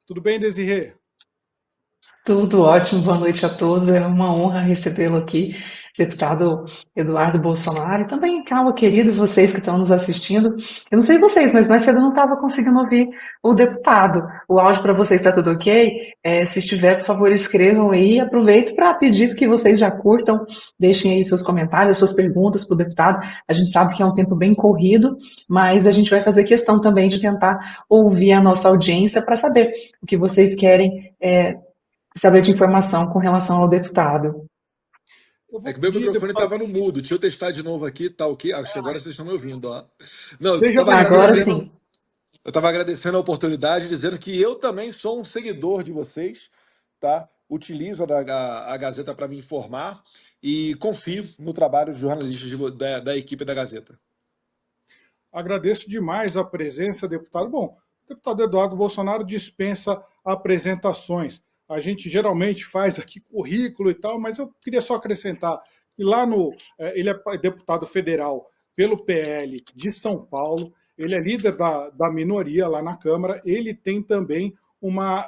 Tudo bem, Desirê? Tudo ótimo, boa noite a todos. É uma honra recebê-lo aqui, deputado Eduardo Bolsonaro, e também, calma, querido, vocês que estão nos assistindo. Eu não sei vocês, mas mais cedo eu não estava conseguindo ouvir o deputado. O áudio para vocês está tudo ok? Se estiver, por favor, escrevam aí. Aproveito para pedir que vocês já curtam, deixem aí seus comentários, suas perguntas para o deputado. A gente sabe que é um tempo bem corrido, mas a gente vai fazer questão também de tentar ouvir a nossa audiência para saber o que vocês querem. Saber de informação com relação ao deputado. Eu É vou que meu pedir, microfone deputado, estava no mudo. Deixa eu testar de novo aqui, tá ok? Acho que agora vocês estão me ouvindo, ó. Não, seja Agora bem-vindo. sim. eu estava agradecendo a oportunidade, dizendo que eu também sou um seguidor de vocês, tá? Utilizo a Gazeta para me informar e confio no trabalho dos jornalistas da equipe da Gazeta. Agradeço demais a presença, deputado. Bom, o deputado Eduardo Bolsonaro dispensa apresentações. A gente geralmente faz aqui currículo e tal, mas eu queria só acrescentar que lá no. Ele é deputado federal pelo PL de São Paulo, ele é líder da minoria lá na Câmara, ele tem também uma.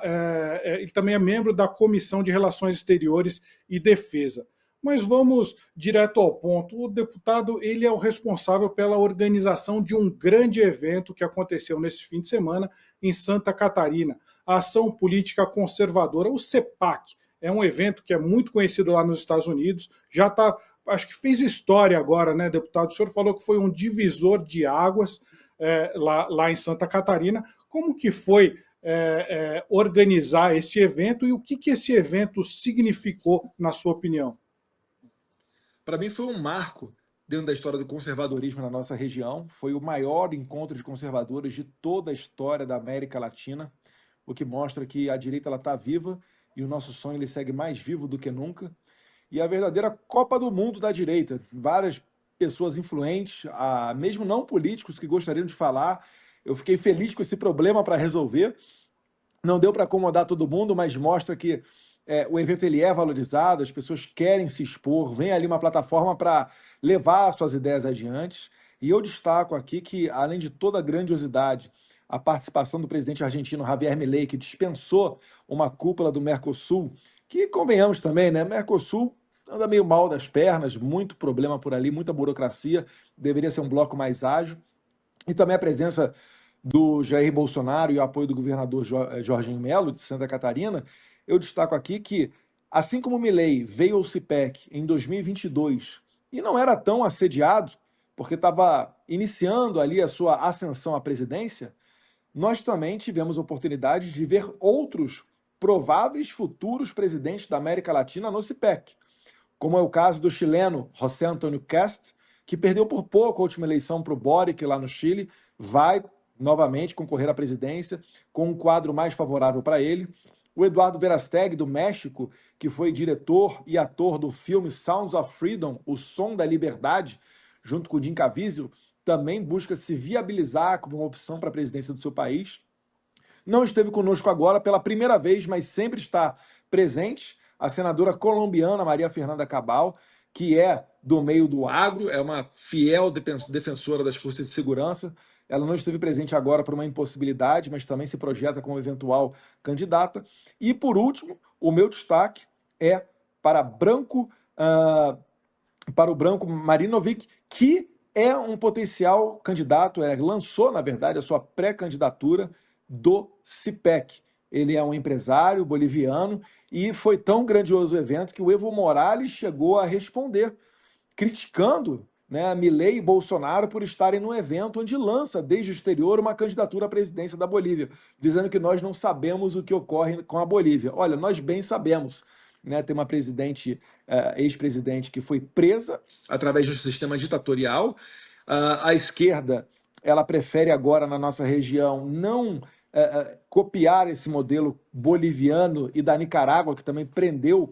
Ele também é membro da Comissão de Relações Exteriores e Defesa. Mas vamos direto ao ponto. O deputado ele é o responsável pela organização de um grande evento que aconteceu nesse fim de semana em Santa Catarina, a Ação Política Conservadora, o CEPAC. É um evento que é muito conhecido lá nos Estados Unidos, já está, acho que fez história agora, né, deputado? O senhor falou que foi um divisor de águas lá em Santa Catarina. Como que foi organizar esse evento e o que esse evento significou, na sua opinião? Para mim foi um marco dentro da história do conservadorismo na nossa região. Foi o maior encontro de conservadores de toda a história da América Latina, o que mostra que a direita está viva e o nosso sonho ele segue mais vivo do que nunca. E a verdadeira Copa do Mundo da direita. Várias pessoas influentes, mesmo não políticos, que gostariam de falar. Eu fiquei feliz com esse problema para resolver. Não deu para acomodar todo mundo, mas mostra que o evento ele é valorizado, as pessoas querem se expor, vem ali uma plataforma para levar suas ideias adiante. E eu destaco aqui que, além de toda a grandiosidade, a participação do presidente argentino Javier Milei, que dispensou uma cúpula do Mercosul, que, convenhamos também, né, Mercosul anda meio mal das pernas, muito problema por ali, muita burocracia, deveria ser um bloco mais ágil. E também a presença do Jair Bolsonaro e o apoio do governador Jorginho Melo, de Santa Catarina. Eu destaco aqui que, assim como o Milei veio ao CIPEC em 2022 e não era tão assediado, porque estava iniciando ali a sua ascensão à presidência, nós também tivemos a oportunidade de ver outros prováveis futuros presidentes da América Latina no CIPEC, como é o caso do chileno José Antônio Cast, que perdeu por pouco a última eleição para o Boric lá no Chile, vai novamente concorrer à presidência com um quadro mais favorável para ele. O Eduardo Verasteg, do México, que foi diretor e ator do filme Sounds of Freedom, O Som da Liberdade, junto com o Jim Caviezel, também busca se viabilizar como uma opção para a presidência do seu país. Não esteve conosco agora pela primeira vez, mas sempre está presente, a senadora colombiana Maria Fernanda Cabal, que é do meio do agro, é uma fiel defensora das forças de segurança. Ela não esteve presente agora por uma impossibilidade, mas também se projeta como eventual candidata. E, por último, o meu destaque é para para o Branco Marinovic, que é um potencial candidato, lançou, na verdade, a sua pré-candidatura do CIPEC. Ele é um empresário boliviano e foi tão grandioso o evento que o Evo Morales chegou a responder, criticando, né, Milei e Bolsonaro por estarem no evento onde lança desde o exterior uma candidatura à presidência da Bolívia, dizendo que nós não sabemos o que ocorre com a Bolívia. Olha, nós bem sabemos. Né, tem uma ex-presidente que foi presa através de um sistema ditatorial. A esquerda ela prefere agora na nossa região não copiar esse modelo boliviano e da Nicarágua, que também prendeu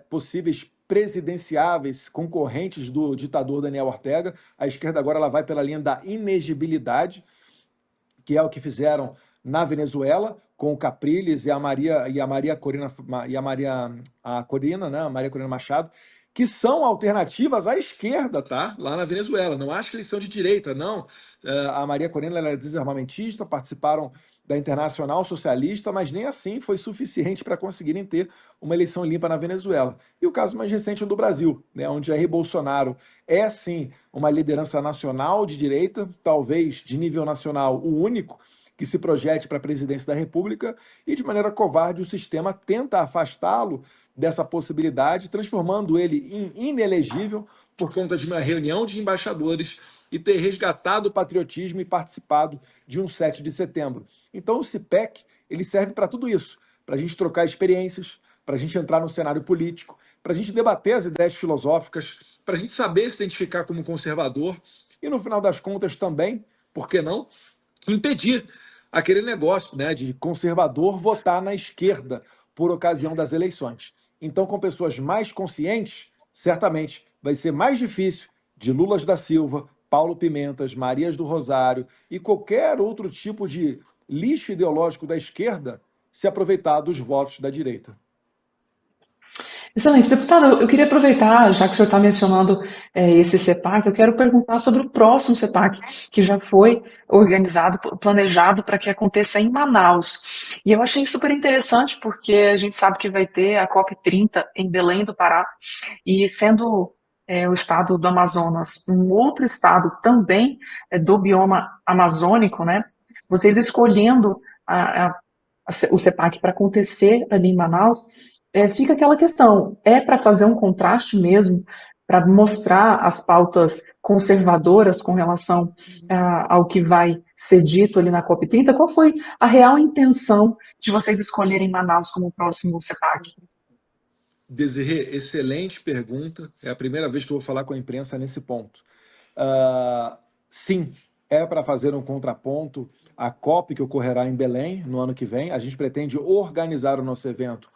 possíveis presidenciáveis concorrentes do ditador Daniel Ortega. A esquerda agora ela vai pela linha da inegibilidade, que é o que fizeram na Venezuela com o Capriles e a Corina, né, a Maria Corina Machado, que são alternativas à esquerda, tá? Lá na Venezuela. Não acho que eles são de direita, não. A Maria Corina ela é desarmamentista, participaram da Internacional Socialista, mas nem assim foi suficiente para conseguirem ter uma eleição limpa na Venezuela. E o caso mais recente é o do Brasil, né, onde Jair Bolsonaro é, sim, uma liderança nacional de direita, talvez de nível nacional o único que se projete para a presidência da República, e de maneira covarde o sistema tenta afastá-lo dessa possibilidade, transformando ele em inelegível por conta de uma reunião de embaixadores e ter resgatado o patriotismo e participado de um 7 de setembro. Então o CIPEC ele serve para tudo isso, para a gente trocar experiências, para a gente entrar no cenário político, para a gente debater as ideias filosóficas, para a gente saber se identificar como conservador e, no final das contas, também, por que não, impedir aquele negócio, né, de conservador votar na esquerda por ocasião das eleições. Então, com pessoas mais conscientes, certamente vai ser mais difícil de Lulas da Silva, Paulo Pimentas, Marias do Rosário e qualquer outro tipo de lixo ideológico da esquerda se aproveitar dos votos da direita. Excelente. Deputado, eu queria aproveitar, já que o senhor está mencionando esse CEPAC, eu quero perguntar sobre o próximo CEPAC, que já foi organizado, planejado para que aconteça em Manaus. E eu achei super interessante, porque a gente sabe que vai ter a COP30 em Belém do Pará, e sendo o estado do Amazonas um outro estado também do bioma amazônico, né? Vocês escolhendo o CEPAC para acontecer ali em Manaus, fica aquela questão, para fazer um contraste mesmo, para mostrar as pautas conservadoras com relação ao que vai ser dito ali na COP30? Qual foi a real intenção de vocês escolherem Manaus como o próximo CEPAC? Desirê, excelente pergunta. É a primeira vez que eu vou falar com a imprensa nesse ponto. Sim, é para fazer um contraponto à COP que ocorrerá em Belém no ano que vem. A gente pretende organizar o nosso evento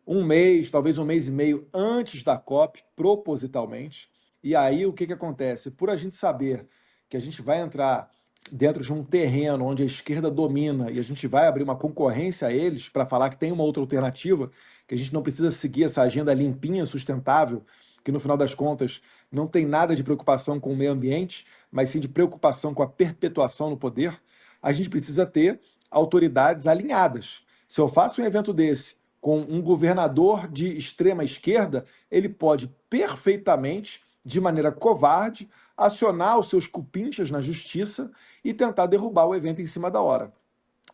um mês, talvez um mês e meio antes da COP, propositalmente. E aí o que acontece? Por a gente saber que a gente vai entrar dentro de um terreno onde a esquerda domina e a gente vai abrir uma concorrência a eles para falar que tem uma outra alternativa, que a gente não precisa seguir essa agenda limpinha, sustentável, que no final das contas não tem nada de preocupação com o meio ambiente, mas sim de preocupação com a perpetuação no poder, a gente precisa ter autoridades alinhadas. Se eu faço um evento desse com um governador de extrema esquerda, ele pode perfeitamente, de maneira covarde, acionar os seus cupinchas na justiça e tentar derrubar o evento em cima da hora.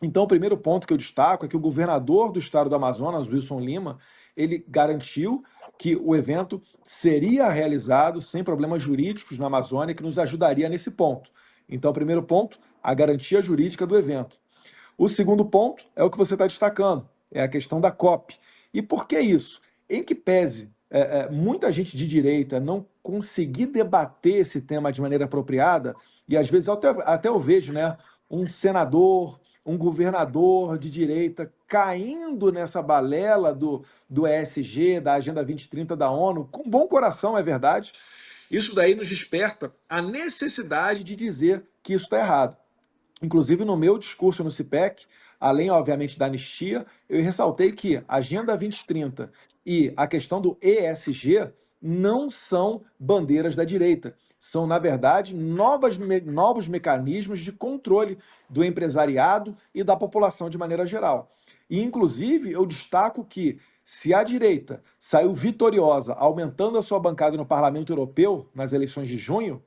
Então, o primeiro ponto que eu destaco é que o governador do estado do Amazonas, Wilson Lima, ele garantiu que o evento seria realizado sem problemas jurídicos na Amazônia, que nos ajudaria nesse ponto. Então, o primeiro ponto, a garantia jurídica do evento. O segundo ponto é o que você está destacando, é a questão da COP. E por que isso? Em que pese muita gente de direita não conseguir debater esse tema de maneira apropriada, e às vezes até eu vejo, né, um senador, um governador de direita caindo nessa balela do ESG, da Agenda 2030 da ONU, com bom coração, é verdade. Isso daí nos desperta a necessidade de dizer que isso está errado. Inclusive, no meu discurso no CIPEC, além, obviamente, da anistia, eu ressaltei que a Agenda 2030 e a questão do ESG não são bandeiras da direita. São, na verdade, novos mecanismos de controle do empresariado e da população de maneira geral. E, inclusive, eu destaco que, se a direita saiu vitoriosa, aumentando a sua bancada no Parlamento Europeu nas eleições de junho,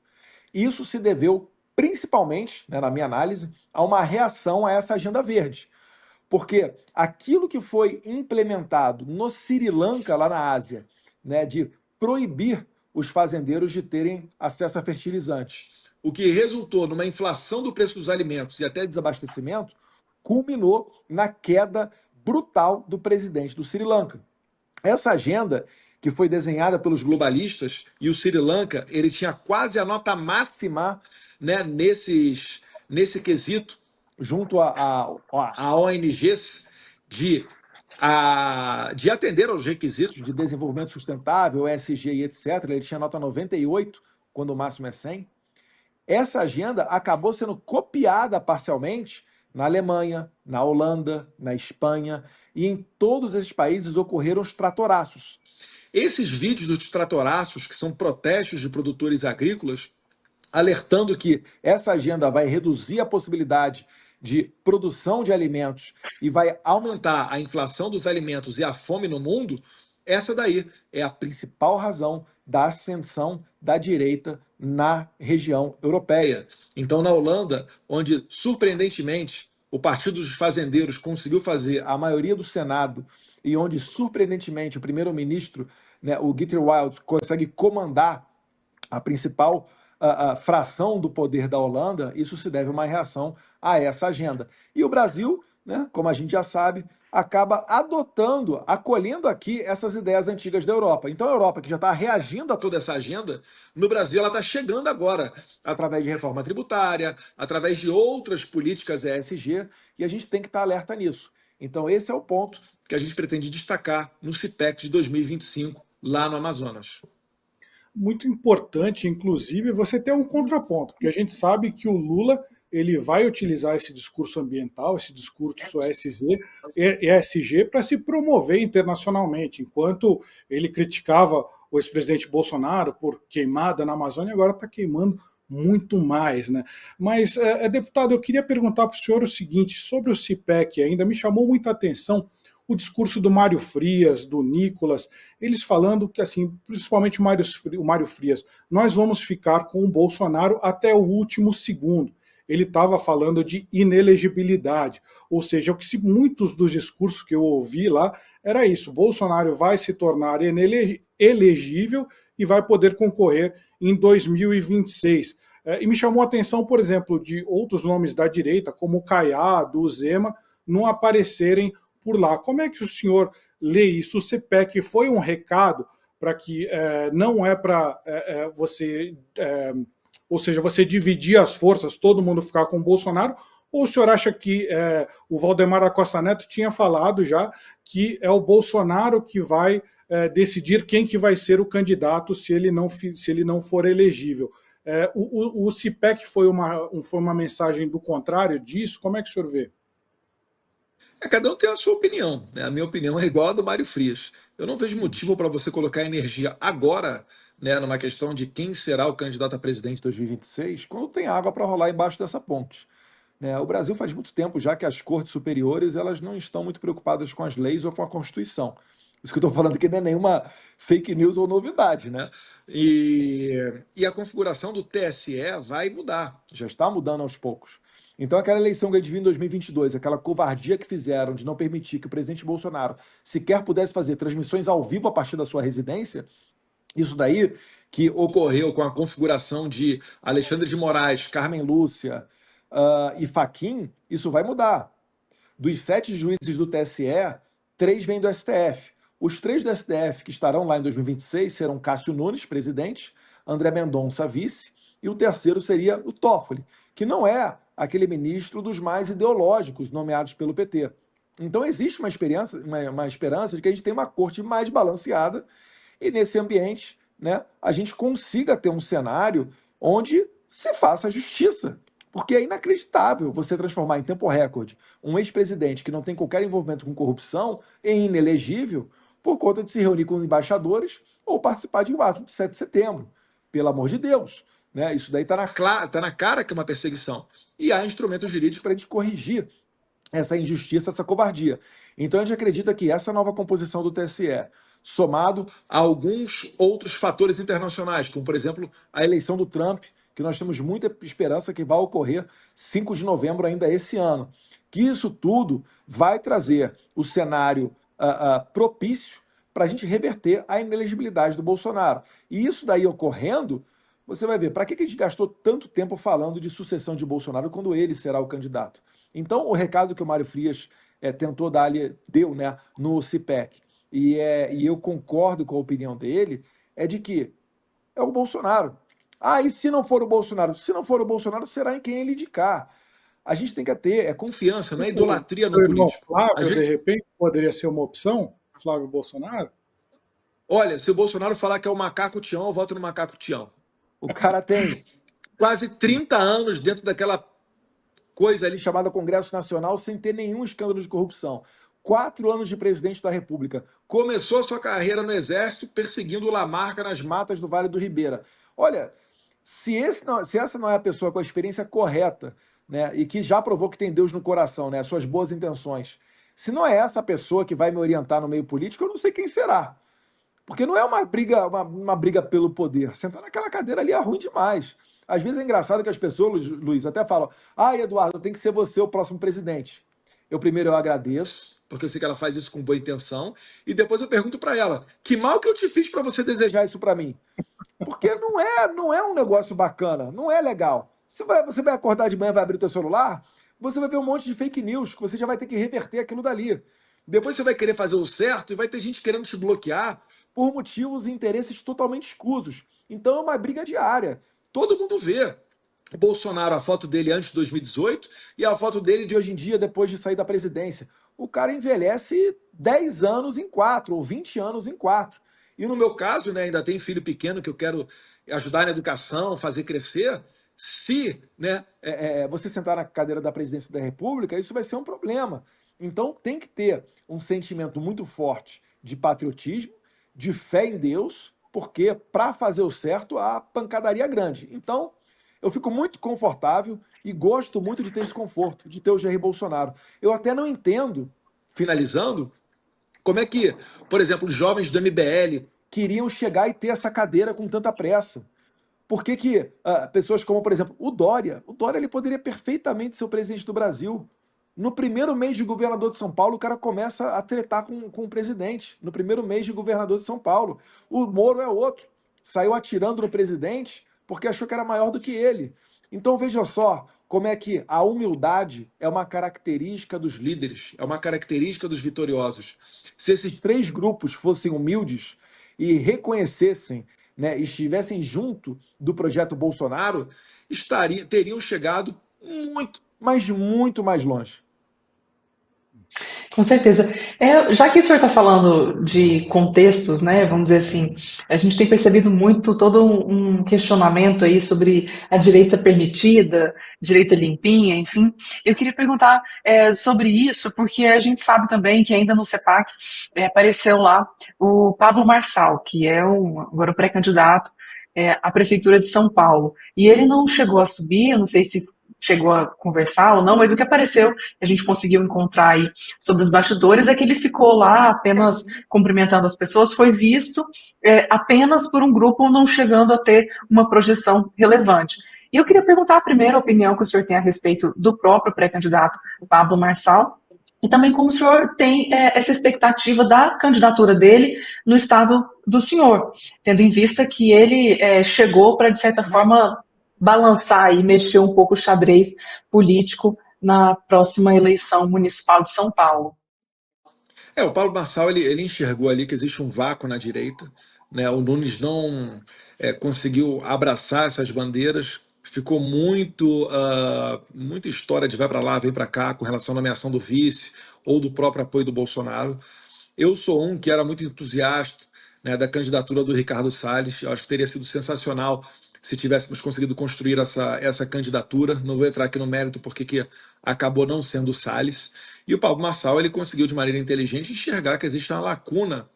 isso se deveu principalmente, né, na minha análise, a uma reação a essa agenda verde. Porque aquilo que foi implementado no Sri Lanka, lá na Ásia, né, de proibir os fazendeiros de terem acesso a fertilizantes, o que resultou numa inflação do preço dos alimentos e até desabastecimento, culminou na queda brutal do presidente do Sri Lanka. Essa agenda, que foi desenhada pelos globalistas, e o Sri Lanka ele tinha quase a nota máxima, né, nesse quesito, junto a ONGs, de atender aos requisitos de desenvolvimento sustentável, ESG e etc. Ele tinha nota 98, quando o máximo é 100. Essa agenda acabou sendo copiada parcialmente na Alemanha, na Holanda, na Espanha, e em todos esses países ocorreram os tratoraços. Esses vídeos dos tratoraços, que são protestos de produtores agrícolas, alertando que essa agenda vai reduzir a possibilidade de produção de alimentos e vai aumentar a inflação dos alimentos e a fome no mundo, essa daí é a principal razão da ascensão da direita na região europeia. Então, na Holanda, onde, surpreendentemente, o Partido dos Fazendeiros conseguiu fazer a maioria do Senado e onde, surpreendentemente, o primeiro-ministro, né, o Geert Wilders, consegue comandar a principal a fração do poder da Holanda, isso se deve a uma reação a essa agenda. E o Brasil, né, como a gente já sabe, acaba adotando, acolhendo aqui essas ideias antigas da Europa. Então a Europa, que já está reagindo a toda essa agenda, no Brasil ela está chegando agora, através de reforma tributária, através de outras políticas ESG, e a gente tem que estar alerta nisso. Então esse é o ponto que a gente pretende destacar no CIPEC de 2025, lá no Amazonas. Muito importante, inclusive, você ter um contraponto, porque a gente sabe que o Lula ele vai utilizar esse discurso ambiental, esse discurso ESG, para se promover internacionalmente, enquanto ele criticava o ex-presidente Bolsonaro por queimada na Amazônia, agora está queimando muito mais, né? Mas, deputado, eu queria perguntar para o senhor o seguinte, sobre o CIPEC ainda, me chamou muita atenção o discurso do Mário Frias, do Nicolas, eles falando que, assim, principalmente o Mário Frias, nós vamos ficar com o Bolsonaro até o último segundo. Ele estava falando de inelegibilidade, ou seja, muitos dos discursos que eu ouvi lá era isso, Bolsonaro vai se tornar elegível e vai poder concorrer em 2026. E me chamou a atenção, por exemplo, de outros nomes da direita, como o Caiado, o Zema, não aparecerem por lá. Como é que o senhor lê isso? O CIPEC foi um recado para que não é para você, ou seja, você dividir as forças, todo mundo ficar com o Bolsonaro, ou o senhor acha que o Valdemar da Costa Neto tinha falado já que é o Bolsonaro que vai decidir quem que vai ser o candidato se ele não for elegível? O CIPEC foi uma mensagem do contrário disso? Como é que o senhor vê? Cada um tem a sua opinião, né? A minha opinião é igual a do Mário Frias. Eu não vejo motivo para você colocar energia agora, né, numa questão de quem será o candidato a presidente em 2026, quando tem água para rolar embaixo dessa ponte. Né? O Brasil faz muito tempo já que as cortes superiores elas não estão muito preocupadas com as leis ou com a Constituição. Isso que eu estou falando aqui não é nenhuma fake news ou novidade, né? E a configuração do TSE vai mudar, já está mudando aos poucos. Então, aquela eleição que a gente viu em 2022, aquela covardia que fizeram de não permitir que o presidente Bolsonaro sequer pudesse fazer transmissões ao vivo a partir da sua residência, isso daí que ocorreu com a configuração de Alexandre de Moraes, Carmen Lúcia e Fachin, isso vai mudar. Dos 7 juízes do TSE, 3 vêm do STF. Os 3 do STF que estarão lá em 2026 serão Cássio Nunes, presidente, André Mendonça, vice, e o terceiro seria o Toffoli, que não é aquele ministro dos mais ideológicos nomeados pelo PT. Então existe uma esperança de que a gente tenha uma corte mais balanceada e nesse ambiente, né, a gente consiga ter um cenário onde se faça justiça. Porque é inacreditável você transformar em tempo recorde um ex-presidente que não tem qualquer envolvimento com corrupção em inelegível por conta de se reunir com os embaixadores ou participar de um ato de 7 de setembro. Pelo amor de Deus. Né? Isso daí está na cara que é uma perseguição. E há instrumentos jurídicos para a gente corrigir essa injustiça, essa covardia. Então a gente acredita que essa nova composição do TSE, somado a alguns outros fatores internacionais, como por exemplo a eleição do Trump, que nós temos muita esperança que vai ocorrer 5 de novembro ainda esse ano, que isso tudo vai trazer o cenário propício para a gente reverter a inelegibilidade do Bolsonaro. E isso daí ocorrendo, você vai ver, para que a gente gastou tanto tempo falando de sucessão de Bolsonaro quando ele será o candidato? Então, o recado que o Mário Frias tentou dar ali, deu, né, no CIPEC, e eu concordo com a opinião dele, é de que é o Bolsonaro. E se não for o Bolsonaro? Se não for o Bolsonaro, será em quem ele indicar. A gente tem que ter confiança, não é idolatria no político. Flávio, de repente, poderia ser uma opção? Flávio Bolsonaro? Olha, se o Bolsonaro falar que é o macaco Tião, eu voto no macaco Tião. O cara tem quase 30 anos dentro daquela coisa ali chamada Congresso Nacional sem ter nenhum escândalo de corrupção. 4 anos de presidente da República. Começou sua carreira no Exército perseguindo o Lamarca nas matas do Vale do Ribeira. Olha, se essa não é a pessoa com a experiência correta né, e que já provou que tem Deus no coração, né, suas boas intenções. Se não é essa pessoa que vai me orientar no meio político, eu não sei quem será. Porque não é uma briga pelo poder. Sentar naquela cadeira ali é ruim demais. Às vezes é engraçado que as pessoas, Luiz, até falam: ah, Eduardo, tem que ser você o próximo presidente. Eu agradeço, porque eu sei que ela faz isso com boa intenção, e depois eu pergunto para ela: que mal que eu te fiz para você desejar isso para mim? Porque não é um negócio bacana, não é legal. Você vai acordar de manhã, vai abrir o teu celular, você vai ver um monte de fake news, que você já vai ter que reverter aquilo dali. Depois você vai querer fazer o certo e vai ter gente querendo te bloquear por motivos e interesses totalmente escusos. Então é uma briga diária. Todo mundo vê o Bolsonaro, a foto dele antes de 2018 e a foto dele de hoje em dia, depois de sair da presidência. O cara envelhece 10 anos em 4, ou 20 anos em 4. E no meu caso, né, ainda tem filho pequeno que eu quero ajudar na educação, fazer crescer. Se, né, você sentar na cadeira da presidência da República, isso vai ser um problema. Então tem que ter um sentimento muito forte de patriotismo, de fé em Deus, porque para fazer o certo a pancadaria é grande. Então eu fico muito confortável e gosto muito de ter esse conforto, de ter o Jair Bolsonaro. Eu até não entendo, finalizando, como é que, por exemplo, os jovens do MBL queriam chegar e ter essa cadeira com tanta pressa. Por que pessoas como, por exemplo, o Dória ele poderia perfeitamente ser o presidente do Brasil. No primeiro mês de governador de São Paulo, o cara começa a tretar com o presidente. No primeiro mês de governador de São Paulo. O Moro é outro. Saiu atirando no presidente porque achou que era maior do que ele. Então veja só como é que a humildade é uma característica dos líderes, é uma característica dos vitoriosos. Se esses três grupos fossem humildes e reconhecessem, né, estivessem junto do projeto Bolsonaro, teriam chegado muito, mas muito mais longe. Com certeza. Já que o senhor está falando de contextos, né, vamos dizer assim, a gente tem percebido muito todo um questionamento aí sobre a direita permitida, direita limpinha, enfim. Eu queria perguntar sobre isso, porque a gente sabe também que ainda no CEPAC apareceu lá o Pablo Marçal, que é agora o pré-candidato à Prefeitura de São Paulo. E ele não chegou a subir, eu não sei se chegou a conversar ou não, mas o que apareceu, a gente conseguiu encontrar aí sobre os bastidores, é que ele ficou lá apenas cumprimentando as pessoas, foi visto apenas por um grupo, não chegando a ter uma projeção relevante. E eu queria perguntar primeiro a opinião que o senhor tem a respeito do próprio pré-candidato Pablo Marçal, e também como o senhor tem essa expectativa da candidatura dele no estado do senhor, tendo em vista que ele chegou para, de certa forma, balançar e mexer um pouco o xadrez político na próxima eleição municipal de São Paulo. O Paulo Marçal ele enxergou ali que existe um vácuo na direita, né? O Nunes não conseguiu abraçar essas bandeiras, ficou muita história de vai para lá, vem para cá com relação à nomeação do vice ou do próprio apoio do Bolsonaro. Eu sou um que era muito entusiasta, né, da candidatura do Ricardo Salles. Eu acho que teria sido sensacional se tivéssemos conseguido construir essa candidatura. Não vou entrar aqui no mérito porque que acabou não sendo o Salles. E o Pablo Marçal ele conseguiu de maneira inteligente enxergar que existe uma lacuna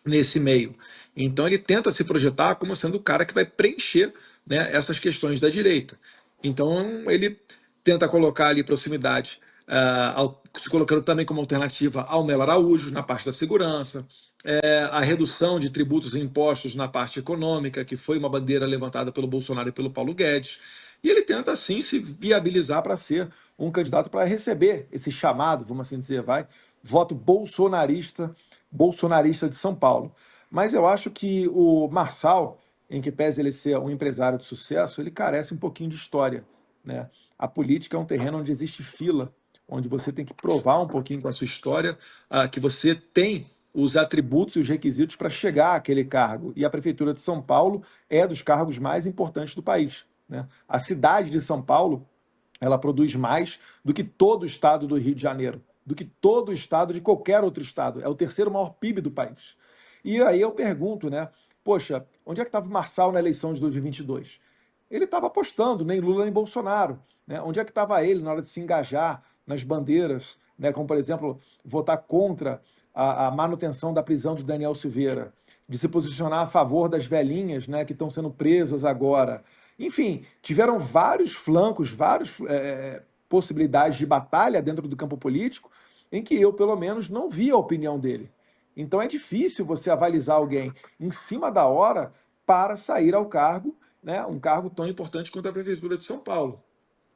nesse meio. Então ele tenta se projetar como sendo o cara que vai preencher, né, essas questões da direita. Então ele tenta colocar ali proximidade, se colocando também como alternativa ao Melo Araújo na parte da segurança, a redução de tributos e impostos na parte econômica, que foi uma bandeira levantada pelo Bolsonaro e pelo Paulo Guedes. E ele tenta, assim, se viabilizar para ser um candidato para receber esse chamado, vamos assim dizer, voto bolsonarista de São Paulo. Mas eu acho que o Marçal, em que pese ele ser um empresário de sucesso, ele carece um pouquinho de história, né? A política é um terreno onde existe fila, onde você tem que provar um pouquinho com a sua história que você tem os atributos e os requisitos para chegar àquele cargo. E a Prefeitura de São Paulo é dos cargos mais importantes do país, né? A cidade de São Paulo, ela produz mais do que todo o estado do Rio de Janeiro, do que todo o estado de qualquer outro estado. É o terceiro maior PIB do país. E aí eu pergunto, né? Poxa, onde é que estava o Marçal na eleição de 2022? Ele estava apostando nem Lula nem Bolsonaro, né? Onde é que estava ele na hora de se engajar nas bandeiras, né? Como, por exemplo, votar contra a manutenção da prisão do Daniel Silveira, de se posicionar a favor das velhinhas, né, que estão sendo presas agora. Enfim, tiveram vários flancos, várias possibilidades de batalha dentro do campo político, em que eu, pelo menos, não vi a opinião dele. Então é difícil você avalizar alguém em cima da hora para sair ao cargo, né, um cargo tão importante quanto a Prefeitura de São Paulo.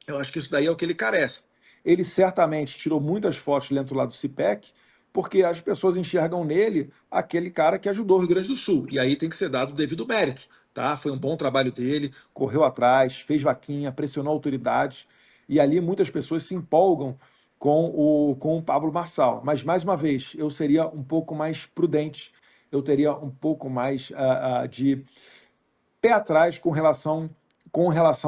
Eu acho que isso daí é o que ele carece. Ele certamente tirou muitas fotos dentro lá do CIPEC, porque as pessoas enxergam nele aquele cara que ajudou o Rio Grande do Sul. E aí tem que ser dado o devido mérito. Tá? Foi um bom trabalho dele, correu atrás, fez vaquinha, pressionou autoridades. E ali muitas pessoas se empolgam com o Pablo Marçal. Mas, mais uma vez, eu seria um pouco mais prudente, eu teria um pouco mais de pé atrás com relação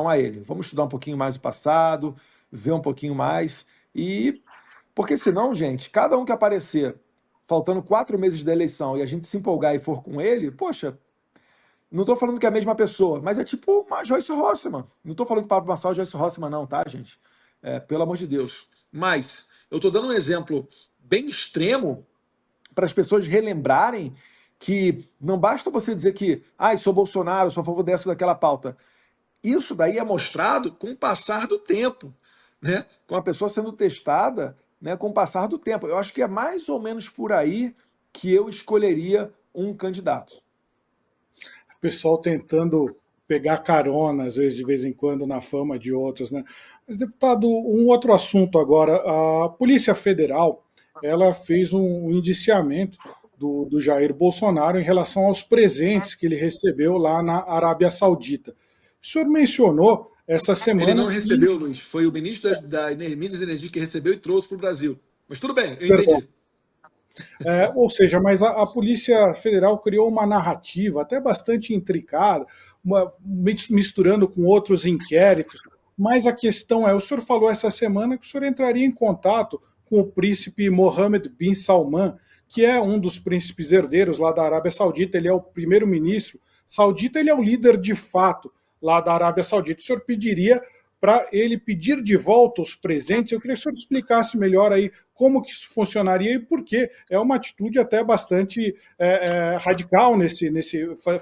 a ele. Vamos estudar um pouquinho mais o passado, ver um pouquinho mais, e porque senão, gente, cada um que aparecer faltando 4 meses da eleição e a gente se empolgar e for com ele, poxa, não estou falando que é a mesma pessoa, mas é tipo uma Joyce Rossmann. Não estou falando que Pablo Marçal é Joyce Rossmann, não, tá, gente? Pelo amor de Deus. Mas eu estou dando um exemplo bem extremo para as pessoas relembrarem que não basta você dizer que sou Bolsonaro, sou a favor dessa ou daquela pauta. Isso daí é mostrado com o passar do tempo, né? Com a pessoa sendo testada, né, com o passar do tempo. Eu acho que é mais ou menos por aí que eu escolheria um candidato. O pessoal tentando pegar carona, às vezes, de vez em quando, na fama de outros, né? Mas, deputado, um outro assunto agora. A Polícia Federal, ela fez um indiciamento do Jair Bolsonaro em relação aos presentes que ele recebeu lá na Arábia Saudita. O senhor mencionou essa semana... Ele não recebeu, Luiz. Foi o ministro da Minas e Energia que recebeu e trouxe para o Brasil. Mas tudo bem, eu entendi. Ou seja, mas a Polícia Federal criou uma narrativa até bastante intricada, misturando com outros inquéritos. Mas a questão é, o senhor falou essa semana que o senhor entraria em contato com o príncipe Mohammed bin Salman, que é um dos príncipes herdeiros lá da Arábia Saudita, ele é o primeiro-ministro saudita, ele é o líder de fato lá da Arábia Saudita. O senhor pediria para ele pedir de volta os presentes? Eu queria que o senhor explicasse melhor aí como que isso funcionaria e por quê. É uma atitude até bastante radical nesse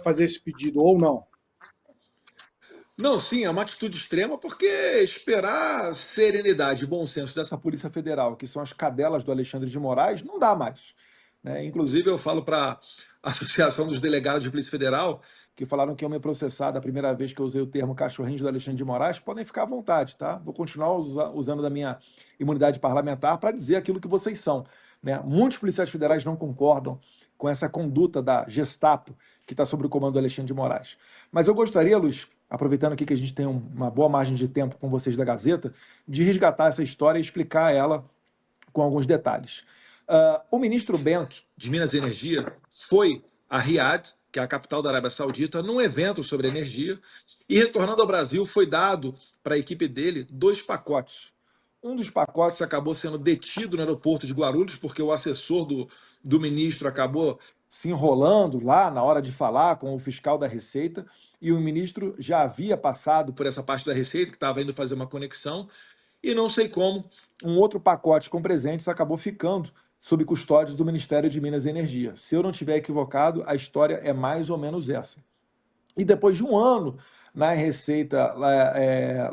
fazer esse pedido, ou não? Não, sim, é uma atitude extrema, porque esperar serenidade e bom senso dessa Polícia Federal, que são as cadelas do Alexandre de Moraes, não dá mais. Né? Inclusive, eu falo para a Associação dos Delegados de Polícia Federal, que falaram que iam me processar da primeira vez que eu usei o termo cachorrinho do Alexandre de Moraes, podem ficar à vontade, tá? Vou continuar usando da minha imunidade parlamentar para dizer aquilo que vocês são. Né? Muitos policiais federais não concordam com essa conduta da Gestapo, que está sob o comando do Alexandre de Moraes. Mas eu gostaria, Luiz, aproveitando aqui que a gente tem uma boa margem de tempo com vocês da Gazeta, de resgatar essa história e explicar ela com alguns detalhes. O ministro Bento, de Minas e Energia, foi a Riad, que é a capital da Arábia Saudita, num evento sobre energia, e retornando ao Brasil, foi dado para a equipe dele 2 pacotes. Um dos pacotes acabou sendo detido no aeroporto de Guarulhos, porque o assessor do ministro acabou se enrolando lá na hora de falar com o fiscal da Receita, e o ministro já havia passado por essa parte da Receita, que estava indo fazer uma conexão, e não sei como, um outro pacote com presentes acabou ficando sob custódia do Ministério de Minas e Energia. Se eu não estiver equivocado, a história é mais ou menos essa. E depois de um ano na Receita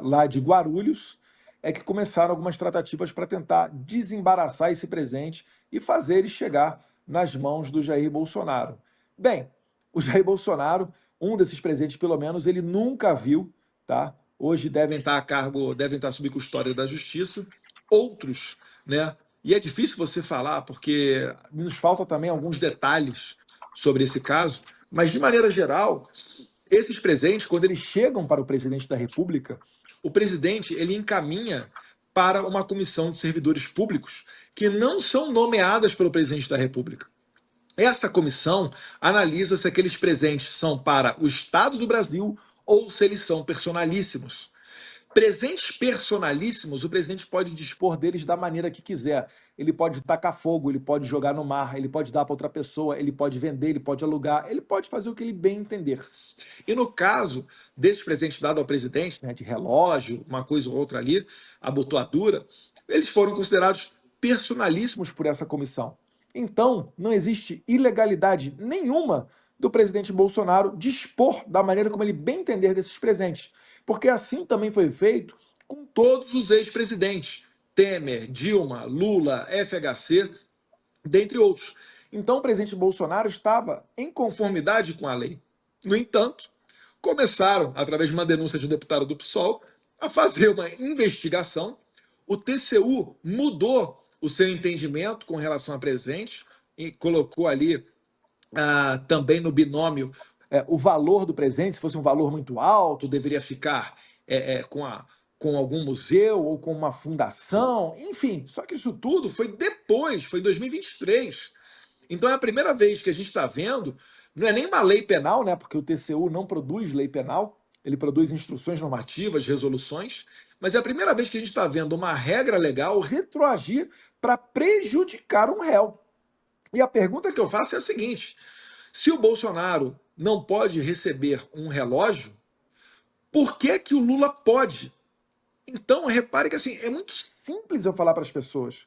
lá de Guarulhos, é que começaram algumas tratativas para tentar desembaraçar esse presente e fazer ele chegar nas mãos do Jair Bolsonaro. Bem, o Jair Bolsonaro, um desses presentes pelo menos, ele nunca viu, tá? Hoje devem estar a cargo, devem estar sob custódia da Justiça. Outros, né? E é difícil você falar, porque nos faltam também alguns detalhes sobre esse caso, mas de maneira geral, esses presentes, quando eles chegam para o presidente da República, o presidente ele encaminha para uma comissão de servidores públicos que não são nomeadas pelo presidente da República. Essa comissão analisa se aqueles presentes são para o Estado do Brasil ou se eles são personalíssimos. Presentes personalíssimos, o presidente pode dispor deles da maneira que quiser. Ele pode tacar fogo, ele pode jogar no mar, ele pode dar para outra pessoa, ele pode vender, ele pode alugar, ele pode fazer o que ele bem entender. E no caso desses presentes dados ao presidente, né, de relógio, uma coisa ou outra ali, abotoadura, eles foram considerados personalíssimos por essa comissão. Então, não existe ilegalidade nenhuma do presidente Bolsonaro dispor da maneira como ele bem entender desses presentes. Porque assim também foi feito com todos os ex-presidentes, Temer, Dilma, Lula, FHC, dentre outros. Então o presidente Bolsonaro estava em conformidade com a lei. No entanto, começaram, através de uma denúncia de um deputado do PSOL, a fazer uma investigação. O TCU mudou o seu entendimento com relação a presentes e colocou ali também no binômio o valor do presente. Se fosse um valor muito alto, deveria ficar com algum museu ou com uma fundação, enfim. Só que isso tudo foi depois, foi em 2023. Então é a primeira vez que a gente está vendo, não é nem uma lei penal, né? Porque o TCU não produz lei penal, ele produz instruções normativas, resoluções, mas é a primeira vez que a gente está vendo uma regra legal retroagir para prejudicar um réu. E a pergunta que eu faço é a seguinte: se o Bolsonaro não pode receber um relógio, por que que o Lula pode? Então, repare que assim, é muito simples eu falar para as pessoas.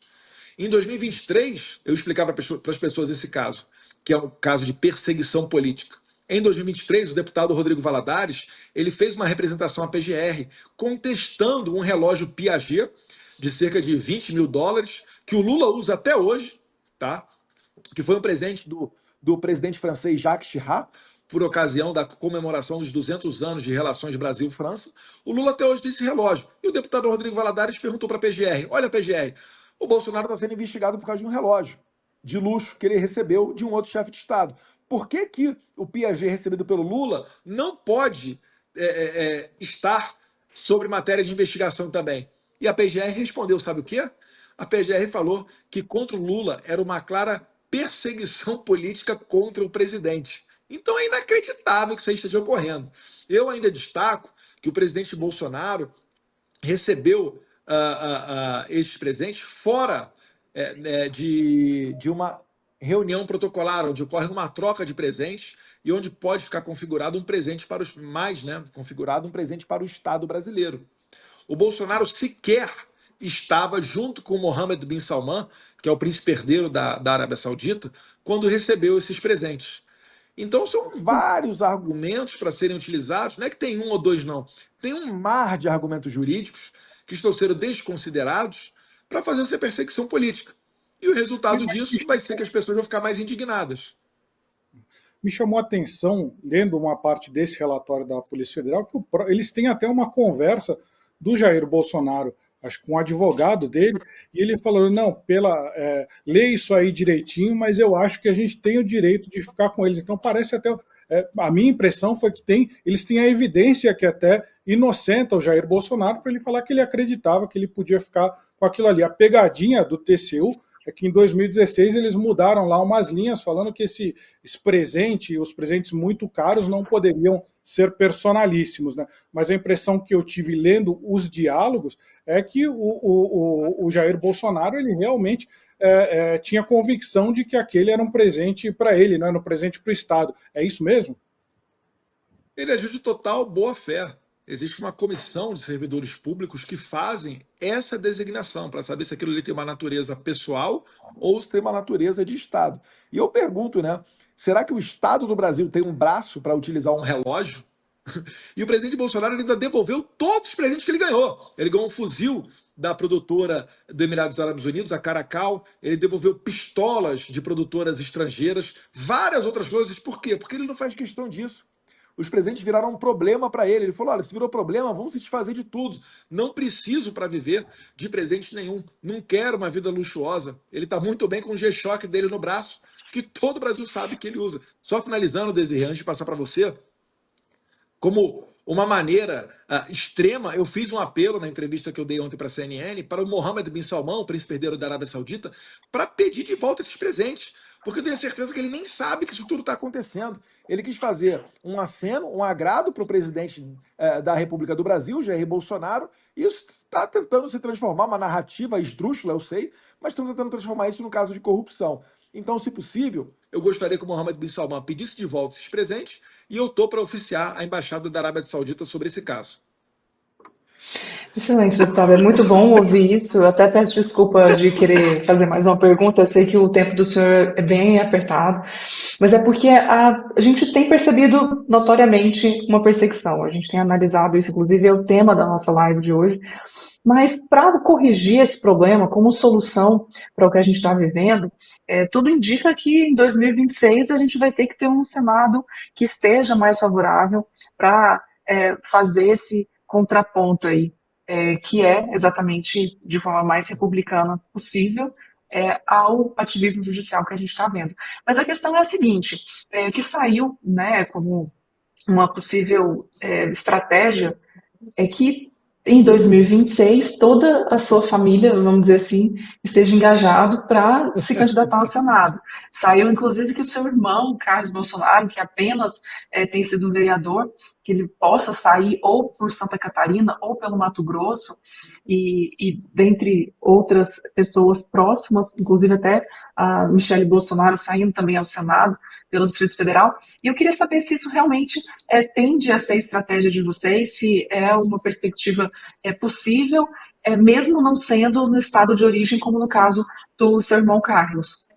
Em 2023, eu explicava para as pessoas esse caso, que é um caso de perseguição política. Em 2023, o deputado Rodrigo Valadares, ele fez uma representação à PGR contestando um relógio Piaget de cerca de 20 mil dólares, que o Lula usa até hoje, tá? Que foi um presente do presidente francês Jacques Chirac, por ocasião da comemoração dos 200 anos de relações Brasil-França. O Lula até hoje tem esse relógio. E o deputado Rodrigo Valadares perguntou para a PGR: olha, PGR, o Bolsonaro está sendo investigado por causa de um relógio de luxo que ele recebeu de um outro chefe de Estado. Por que que o Piaget recebido pelo Lula não pode estar sobre matéria de investigação também? E a PGR respondeu, sabe o quê? A PGR falou que contra o Lula era uma clara perseguição política contra o presidente. Então é inacreditável que isso aí esteja ocorrendo. Eu ainda destaco que o presidente Bolsonaro recebeu esses presentes fora de uma reunião protocolar, onde ocorre uma troca de presentes e onde pode ficar configurado um presente para os mais, né? Configurado um presente para o Estado brasileiro. O Bolsonaro sequer estava junto com Mohammed bin Salman, que é o príncipe herdeiro da Arábia Saudita, quando recebeu esses presentes. Então são vários argumentos para serem utilizados, não é que tem um ou dois, não. Tem um mar de argumentos jurídicos que estão sendo desconsiderados para fazer essa perseguição política. E o resultado disso vai ser que as pessoas vão ficar mais indignadas. Me chamou a atenção, lendo uma parte desse relatório da Polícia Federal, que eles têm até uma conversa do Jair Bolsonaro, acho que com um advogado dele, e ele falou, não, lê isso aí direitinho, mas eu acho que a gente tem o direito de ficar com eles. Então parece até... a minha impressão foi que eles têm a evidência que até inocenta o Jair Bolsonaro para ele falar que ele acreditava que ele podia ficar com aquilo ali. A pegadinha do TCU é que em 2016 eles mudaram lá umas linhas falando que esse presente, os presentes muito caros, não poderiam ser personalíssimos, né? Mas a impressão que eu tive lendo os diálogos é que o Jair Bolsonaro ele realmente tinha convicção de que aquele era um presente para ele, não era um presente para o Estado. É isso mesmo? Ele agiu de total boa-fé. Existe uma comissão de servidores públicos que fazem essa designação para saber se aquilo ali tem uma natureza pessoal ou se tem uma natureza de Estado. E eu pergunto, né? Será que o Estado do Brasil tem um braço para utilizar um relógio? E o presidente Bolsonaro ainda devolveu todos os presentes que ele ganhou. Ele ganhou um fuzil da produtora do Emirados Árabes Unidos, a Caracal. Ele devolveu pistolas de produtoras estrangeiras, várias outras coisas. Por quê? Porque ele não faz questão disso. Os presentes viraram um problema para ele. Ele falou, olha, se virou problema, vamos se desfazer de tudo. Não preciso para viver de presente nenhum. Não quero uma vida luxuosa. Ele está muito bem com o G-Shock dele no braço, que todo o Brasil sabe que ele usa. Só finalizando, Desirê, antes de passar para você, como uma maneira extrema, eu fiz um apelo na entrevista que eu dei ontem para a CNN para o Mohammed bin Salman, o príncipe herdeiro da Arábia Saudita, para pedir de volta esses presentes. Porque eu tenho certeza que ele nem sabe que isso tudo está acontecendo. Ele quis fazer um aceno, um agrado para o presidente da República do Brasil, Jair Bolsonaro, e isso está tentando se transformar uma narrativa esdrúxula, eu sei, mas estão tentando transformar isso num caso de corrupção. Então, se possível, eu gostaria que o Mohammed bin Salman pedisse de volta esses presentes e eu estou para oficiar a Embaixada da Arábia Saudita sobre esse caso. Excelente, deputada. É muito bom ouvir isso. Eu até peço desculpa de querer fazer mais uma pergunta. Eu sei que o tempo do senhor é bem apertado, mas é porque a gente tem percebido notoriamente uma perseguição. A gente tem analisado isso, inclusive é o tema da nossa live de hoje. Mas para corrigir esse problema, como solução para o que a gente está vivendo, tudo indica que em 2026 a gente vai ter que ter um Senado que esteja mais favorável para fazer esse contraponto aí, que é exatamente de forma mais republicana possível ao ativismo judicial que a gente está vendo. Mas a questão é a seguinte, que saiu, né, como uma possível estratégia é que em 2026 toda a sua família, vamos dizer assim, esteja engajado para se candidatar ao Senado. Saiu, inclusive, que o seu irmão, Carlos Bolsonaro, que apenas tem sido vereador, que ele possa sair ou por Santa Catarina ou pelo Mato Grosso, e dentre outras pessoas próximas, inclusive até a Michele Bolsonaro saindo também ao Senado pelo Distrito Federal. E eu queria saber se isso realmente tende a ser estratégia de vocês, se é uma perspectiva possível, mesmo não sendo no estado de origem, como no caso do seu irmão Carlos.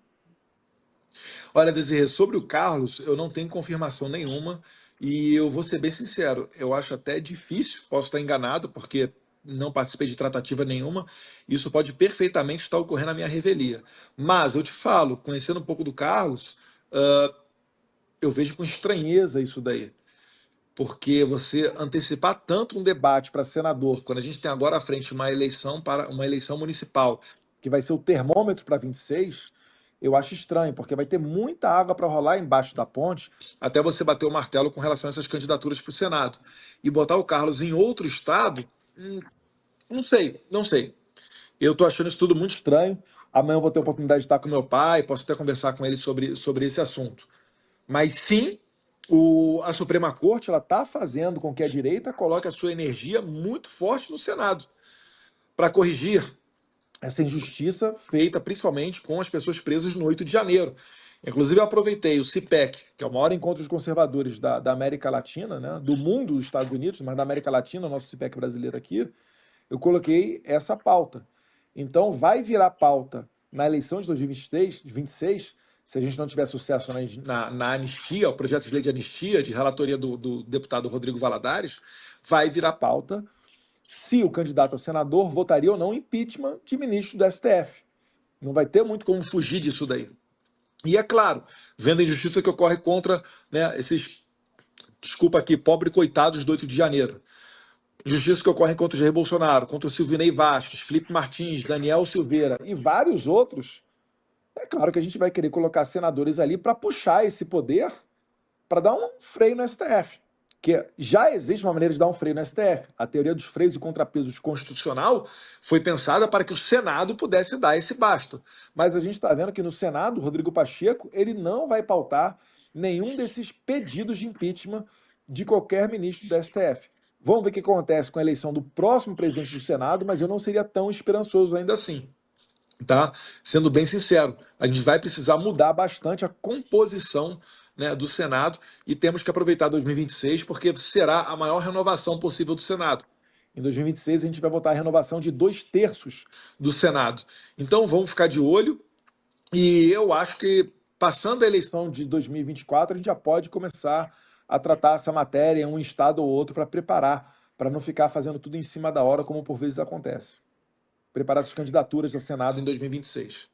Olha, Desirê, sobre o Carlos, eu não tenho confirmação nenhuma e eu vou ser bem sincero, eu acho até difícil, posso estar enganado, porque não participei de tratativa nenhuma, isso pode perfeitamente estar ocorrendo na minha revelia. Mas eu te falo, conhecendo um pouco do Carlos, eu vejo com estranheza isso daí. Porque você antecipar tanto um debate para senador, quando a gente tem agora à frente uma eleição municipal, que vai ser o termômetro para 26, eu acho estranho, porque vai ter muita água para rolar embaixo da ponte até você bater o martelo com relação a essas candidaturas para o Senado. E botar o Carlos em outro estado, não sei, não sei. Eu estou achando isso tudo muito estranho. Amanhã eu vou ter a oportunidade de estar com meu pai, posso até conversar com ele sobre esse assunto. Mas sim, a Suprema Corte está fazendo com que a direita coloque a sua energia muito forte no Senado para corrigir essa injustiça feita principalmente com as pessoas presas no 8 de janeiro. Inclusive, eu aproveitei o CIPEC, que é o maior encontro de conservadores da América Latina, né, do mundo dos Estados Unidos, mas da América Latina, o nosso CIPEC brasileiro aqui, eu coloquei essa pauta. Então, vai virar pauta na eleição de 2023, 26, se a gente não tiver sucesso na anistia, o projeto de lei de anistia, de relatoria do deputado Rodrigo Valadares, vai virar pauta se o candidato a senador votaria ou não impeachment de ministro do STF. Não vai ter muito como fugir disso daí. E é claro, vendo a injustiça que ocorre contra, né, esses, desculpa aqui, pobres coitados do 8 de janeiro. Injustiça que ocorre contra o Jair Bolsonaro, contra o Silvinei Vasquez, Felipe Martins, Daniel Silveira e vários outros. É claro que a gente vai querer colocar senadores ali para puxar esse poder para dar um freio no STF. Que já existe uma maneira de dar um freio no STF. A teoria dos freios e contrapesos constitucional foi pensada para que o Senado pudesse dar esse basta. Mas a gente está vendo que no Senado, o Rodrigo Pacheco, ele não vai pautar nenhum desses pedidos de impeachment de qualquer ministro do STF. Vamos ver o que acontece com a eleição do próximo presidente do Senado, mas eu não seria tão esperançoso ainda assim. Tá? Sendo bem sincero, a gente vai precisar mudar bastante a composição, né, do Senado e temos que aproveitar 2026 porque será a maior renovação possível do Senado. Em 2026 a gente vai votar a renovação de 2/3 do Senado. Então vamos ficar de olho e eu acho que passando a eleição de 2024 a gente já pode começar a tratar essa matéria em um estado ou outro para preparar, para não ficar fazendo tudo em cima da hora como por vezes acontece. Preparar as candidaturas ao Senado em 2026.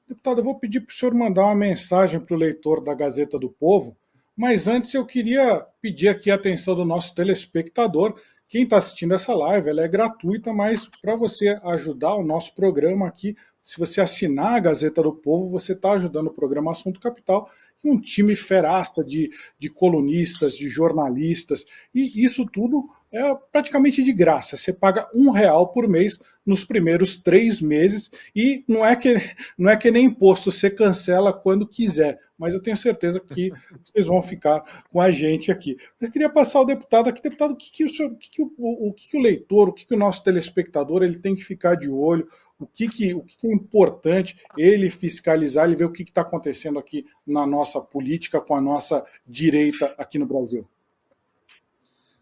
Deputado, eu vou pedir para o senhor mandar uma mensagem para o leitor da Gazeta do Povo, mas antes eu queria pedir aqui a atenção do nosso telespectador. Quem está assistindo essa live, ela é gratuita, mas para você ajudar o nosso programa aqui, se você assinar a Gazeta do Povo, você está ajudando o programa Assunto Capital e um time feraça de colunistas, de jornalistas, e isso tudo é praticamente de graça. Você paga R$1 por mês nos primeiros 3 meses e não é que nem imposto, você cancela quando quiser, mas eu tenho certeza que vocês vão ficar com a gente aqui. Eu queria passar ao deputado aqui. Deputado, o que o leitor, o que o nosso telespectador ele tem que ficar de olho, o que é importante ele fiscalizar, ele ver o que está acontecendo aqui na nossa política com a nossa direita aqui no Brasil?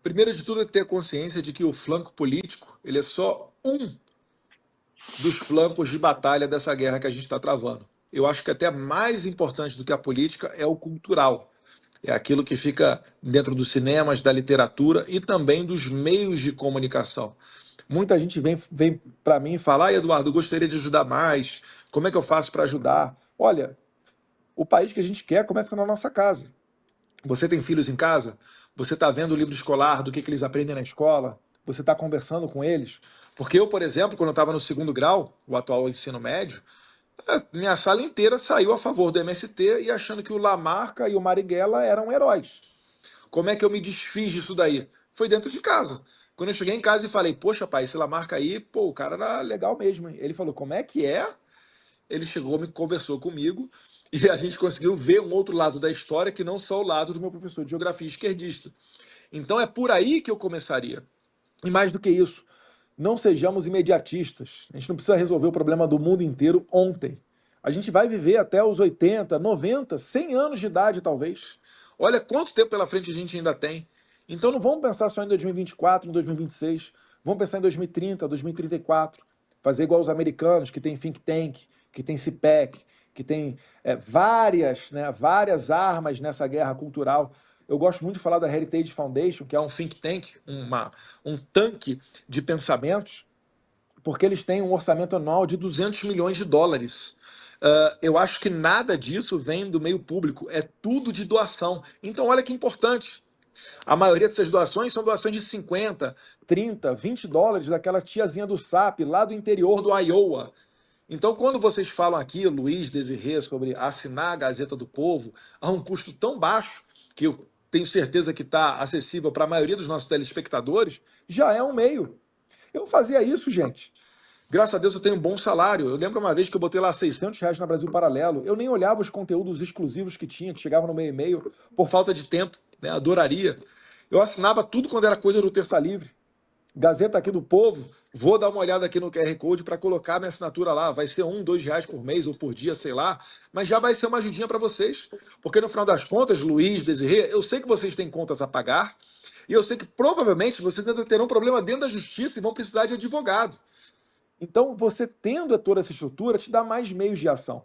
Primeiro de tudo é ter consciência de que o flanco político ele é só um dos flancos de batalha dessa guerra que a gente está travando. Eu acho que até mais importante do que a política é o cultural. É aquilo que fica dentro dos cinemas, da literatura e também dos meios de comunicação. Muita gente vem para mim e fala: Eduardo, eu gostaria de ajudar mais. Como é que eu faço para ajudar? Olha, o país que a gente quer começa na nossa casa. Você tem filhos em casa? Você está vendo o livro escolar, do que eles aprendem na escola? Você está conversando com eles? Porque eu, por exemplo, quando eu estava no segundo grau, o atual ensino médio, minha sala inteira saiu a favor do MST e achando que o Lamarca e o Marighella eram heróis. Como é que eu me desfiz disso daí? Foi dentro de casa. Quando eu cheguei em casa e falei: poxa, pai, esse Lamarca aí, pô, o cara era legal mesmo, hein? Ele falou: como é que é? Ele chegou, me conversou comigo e a gente conseguiu ver um outro lado da história que não só o lado do meu professor de geografia esquerdista. Então é por aí que eu começaria. E mais do que isso, não sejamos imediatistas. A gente não precisa resolver o problema do mundo inteiro ontem. A gente vai viver até os 80, 90, 100 anos de idade, talvez. Olha quanto tempo pela frente a gente ainda tem. Então não vamos pensar só em 2024, em 2026. Vamos pensar em 2030, 2034. Fazer igual os americanos, que tem think tank, que tem CPEC, que tem várias armas nessa guerra cultural. Eu gosto muito de falar da Heritage Foundation, que é um think tank, um tanque de pensamentos, porque eles têm um orçamento anual de 200 milhões de dólares. Eu acho que nada disso vem do meio público, é tudo de doação. Então, olha que importante. A maioria dessas doações são doações de 50, 30, 20 dólares daquela tiazinha do SAP, lá do interior do Iowa. Então, quando vocês falam aqui, Luiz, Desirê, sobre assinar a Gazeta do Povo a um custo tão baixo, que eu tenho certeza que está acessível para a maioria dos nossos telespectadores, já é um meio. Eu fazia isso, gente. Graças a Deus eu tenho um bom salário. Eu lembro uma vez que eu botei lá R$ 600 na Brasil Paralelo. Eu nem olhava os conteúdos exclusivos que tinha, que chegavam no meu e-mail, por falta de tempo, né? Adoraria. Eu assinava tudo quando era coisa do Terça Livre. Gazeta aqui do Povo, vou dar uma olhada aqui no QR Code para colocar minha assinatura lá. Vai ser R$ 1, R$ 2 por mês ou por dia, sei lá. Mas já vai ser uma ajudinha para vocês. Porque no final das contas, Luiz, Desirê, eu sei que vocês têm contas a pagar. E eu sei que provavelmente vocês ainda terão problema dentro da justiça e vão precisar de advogado. Então, você tendo toda essa estrutura, te dá mais meios de ação.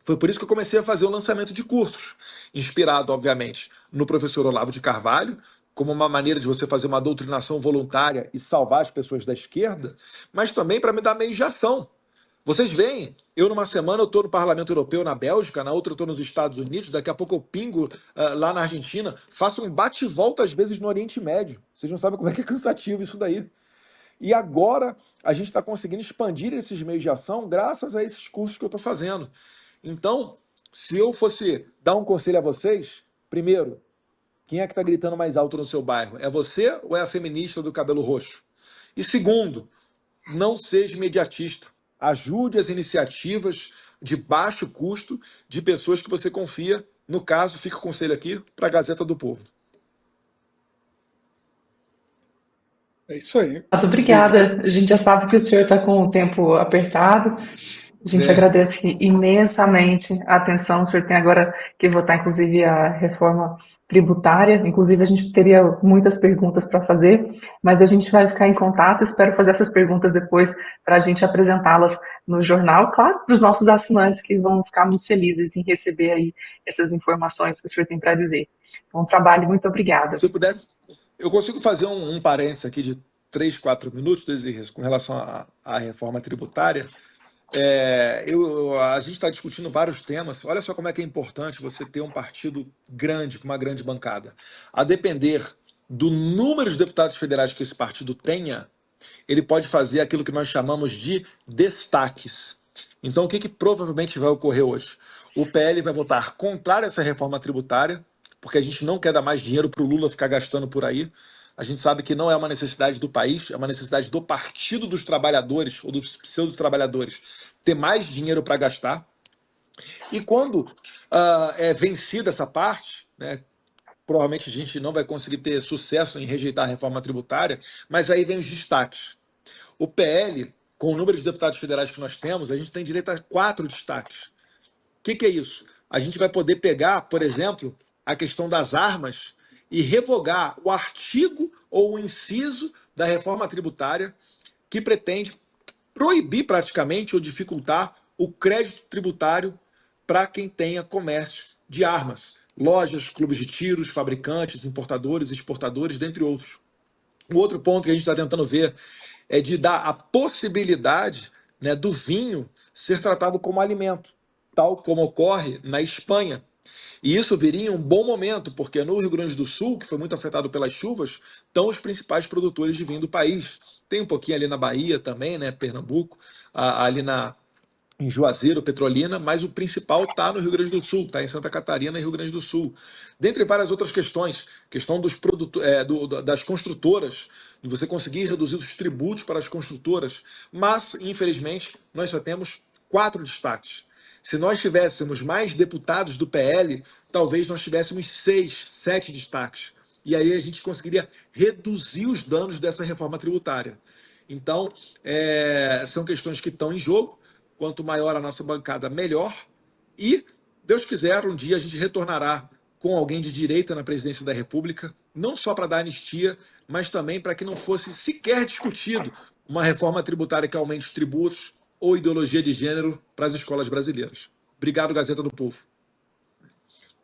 Foi por isso que eu comecei a fazer o lançamento de cursos, inspirado, obviamente, no professor Olavo de Carvalho, como uma maneira de você fazer uma doutrinação voluntária e salvar as pessoas da esquerda, mas também para me dar meios de ação. Vocês veem, eu numa semana eu estou no Parlamento Europeu na Bélgica, na outra eu estou nos Estados Unidos, daqui a pouco eu pingo lá na Argentina, faço um bate-volta às vezes no Oriente Médio. Vocês não sabem como é que é cansativo isso daí. E agora a gente está conseguindo expandir esses meios de ação graças a esses cursos que eu estou fazendo. Então, se eu fosse dar um conselho a vocês, primeiro, quem é que está gritando mais alto no seu bairro? É você ou é a feminista do cabelo roxo? E segundo, não seja imediatista. Ajude as iniciativas de baixo custo de pessoas que você confia. No caso, fica o conselho aqui para a Gazeta do Povo. É isso aí. Obrigada. A gente já sabe que o senhor está com o tempo apertado. A gente agradece imensamente a atenção. O senhor tem agora que votar, inclusive, a reforma tributária. Inclusive, a gente teria muitas perguntas para fazer, mas a gente vai ficar em contato. Espero fazer essas perguntas depois para a gente apresentá-las no jornal. Claro, para os nossos assinantes, que vão ficar muito felizes em receber aí essas informações que o senhor tem para dizer. Bom trabalho, muito obrigada. Se eu pudesse, eu consigo fazer um parênteses aqui de 3, 4 minutos, Desirê, com relação à reforma tributária. A gente está discutindo vários temas. Olha só como é que é importante você ter um partido grande, com uma grande bancada. A depender do número de deputados federais que esse partido tenha, ele pode fazer aquilo que nós chamamos de destaques. Então, o que provavelmente vai ocorrer hoje? O PL vai votar contrário a essa reforma tributária, porque a gente não quer dar mais dinheiro para o Lula ficar gastando por aí. A gente sabe que não é uma necessidade do país, é uma necessidade do Partido dos Trabalhadores, ou dos pseudo-trabalhadores, ter mais dinheiro para gastar. E quando é vencida essa parte, né, provavelmente a gente não vai conseguir ter sucesso em rejeitar a reforma tributária, mas aí vem os destaques. O PL, com o número de deputados federais que nós temos, a gente tem direito a 4 destaques. O que é isso? A gente vai poder pegar, por exemplo, a questão das armas e revogar o artigo ou o inciso da reforma tributária que pretende proibir praticamente ou dificultar o crédito tributário para quem tenha comércio de armas, lojas, clubes de tiros, fabricantes, importadores, exportadores, dentre outros. O outro ponto que a gente está tentando ver é de dar a possibilidade, né, do vinho ser tratado como alimento, tal como ocorre na Espanha. E isso viria em um bom momento, porque no Rio Grande do Sul, que foi muito afetado pelas chuvas, estão os principais produtores de vinho do país. Tem um pouquinho ali na Bahia também, né, Pernambuco, ali em Juazeiro, Petrolina, mas o principal está no Rio Grande do Sul, está em Santa Catarina e Rio Grande do Sul. Dentre várias outras questões, questão das construtoras, de você conseguir reduzir os tributos para as construtoras, mas, infelizmente, nós só temos 4 destaques. Se nós tivéssemos mais deputados do PL, talvez nós tivéssemos 6, 7 destaques. E aí a gente conseguiria reduzir os danos dessa reforma tributária. Então, são questões que estão em jogo. Quanto maior a nossa bancada, melhor. E, Deus quiser, um dia a gente retornará com alguém de direita na presidência da República, não só para dar anistia, mas também para que não fosse sequer discutido uma reforma tributária que aumente os tributos ou ideologia de gênero para as escolas brasileiras. Obrigado, Gazeta do Povo.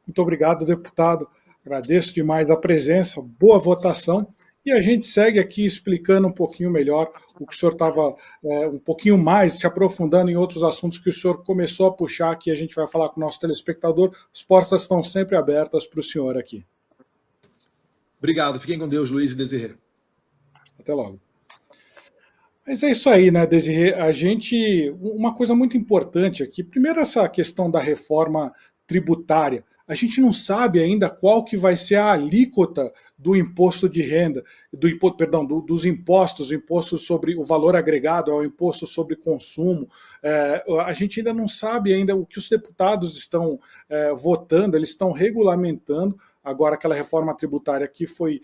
Muito obrigado, deputado. Agradeço demais a presença, boa votação. E a gente segue aqui explicando um pouquinho melhor o que o senhor estava um pouquinho mais se aprofundando em outros assuntos que o senhor começou a puxar, que a gente vai falar com o nosso telespectador. As portas estão sempre abertas para o senhor aqui. Obrigado. Fiquem com Deus, Luiz e Desirê. Até logo. Mas é isso aí, né, Desirê? Uma coisa muito importante aqui, primeiro essa questão da reforma tributária. A gente não sabe ainda qual que vai ser a alíquota do imposto de renda, dos impostos, o imposto sobre o valor agregado, o imposto sobre consumo. A gente ainda não sabe ainda o que os deputados estão votando, eles estão regulamentando agora aquela reforma tributária que foi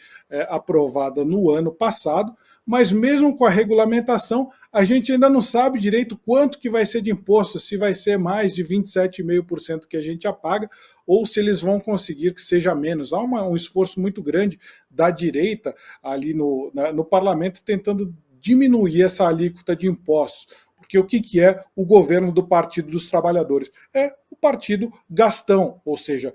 aprovada no ano passado, mas mesmo com a regulamentação, a gente ainda não sabe direito quanto que vai ser de imposto, se vai ser mais de 27,5% que a gente já paga, ou se eles vão conseguir que seja menos. Há um esforço muito grande da direita ali no parlamento tentando diminuir essa alíquota de impostos. Porque o que é o governo do Partido dos Trabalhadores? É o partido gastão, ou seja,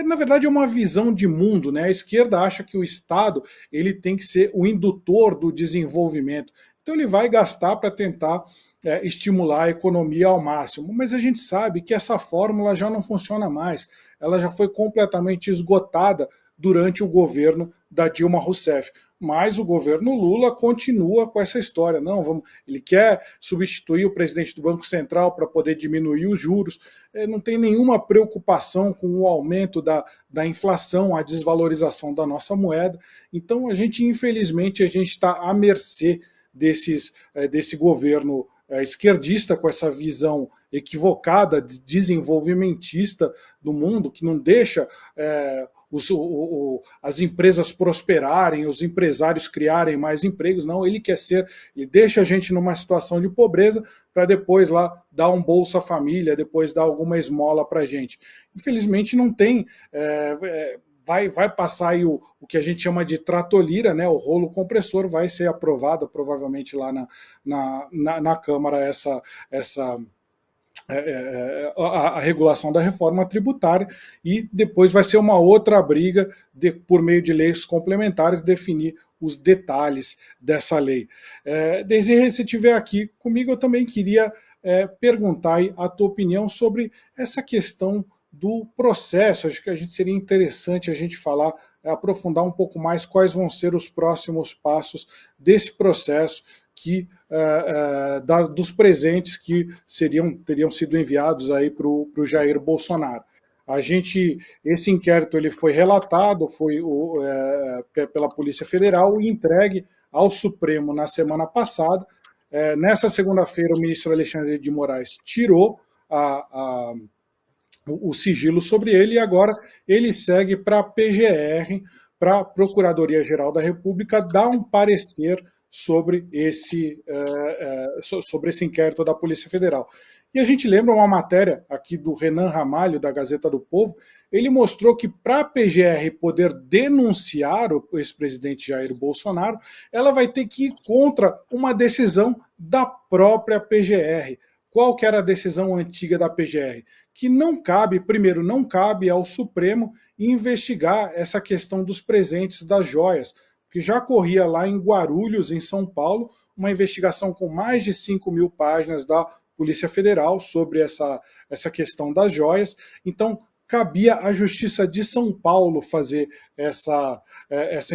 na verdade é uma visão de mundo, né? A esquerda acha que o Estado ele tem que ser o indutor do desenvolvimento. Então ele vai gastar para tentar estimular a economia ao máximo. Mas a gente sabe que essa fórmula já não funciona mais. Ela já foi completamente esgotada durante o governo da Dilma Rousseff. Mas o governo Lula continua com essa história. Ele quer substituir o presidente do Banco Central para poder diminuir os juros. Não tem nenhuma preocupação com o aumento da inflação, a desvalorização da nossa moeda. Então, infelizmente, a gente está à mercê desse governo esquerdista, com essa visão equivocada, desenvolvimentista do mundo, que não deixa as empresas prosperarem, os empresários criarem mais empregos. Não, ele deixa a gente numa situação de pobreza para depois lá dar um Bolsa Família, depois dar alguma esmola para a gente. Infelizmente não tem... Vai passar aí o que a gente chama de tratolira, né? O rolo compressor, vai ser aprovado provavelmente lá na Câmara a regulação da reforma tributária, e depois vai ser uma outra briga por meio de leis complementares definir os detalhes dessa lei. Desirê, se estiver aqui comigo, eu também queria perguntar aí a tua opinião sobre essa questão do processo. Acho que a gente seria interessante a gente falar, aprofundar um pouco mais quais vão ser os próximos passos desse processo dos presentes que teriam sido enviados aí para o Jair Bolsonaro. Esse inquérito ele foi relatado, pela Polícia Federal e entregue ao Supremo na semana passada. Nessa segunda-feira, o ministro Alexandre de Moraes tirou o sigilo sobre ele, e agora ele segue para a PGR, para a Procuradoria-Geral da República, dar um parecer sobre esse inquérito da Polícia Federal. E a gente lembra uma matéria aqui do Renan Ramalho, da Gazeta do Povo, ele mostrou que para a PGR poder denunciar o ex-presidente Jair Bolsonaro, ela vai ter que ir contra uma decisão da própria PGR. Qual que era a decisão antiga da PGR? Que não cabe, primeiro, não cabe ao Supremo investigar essa questão dos presentes das joias, que já corria lá em Guarulhos, em São Paulo, uma investigação com mais de 5.000 páginas da Polícia Federal sobre essa questão das joias. Então, cabia à Justiça de São Paulo fazer essa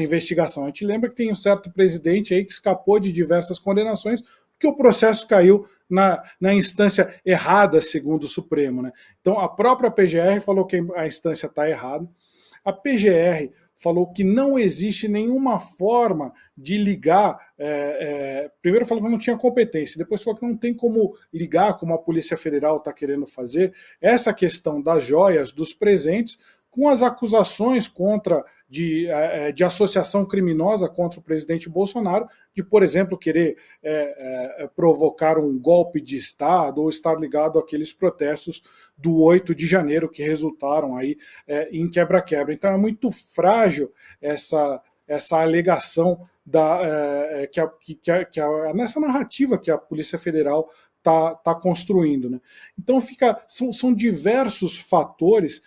investigação. A gente lembra que tem um certo presidente aí que escapou de diversas condenações, porque o processo caiu na instância errada, segundo o Supremo, né? Então, a própria PGR falou que a instância está errada. A PGR falou que não existe nenhuma forma de ligar. Primeiro falou que não tinha competência, depois falou que não tem como ligar, como a Polícia Federal está querendo fazer, essa questão das joias, dos presentes, com as acusações de associação criminosa contra o presidente Bolsonaro, de, por exemplo, querer provocar um golpe de Estado ou estar ligado àqueles protestos do 8 de janeiro que resultaram aí em quebra-quebra. Então é muito frágil essa alegação nessa narrativa que a Polícia Federal está construindo, né? Então são diversos fatores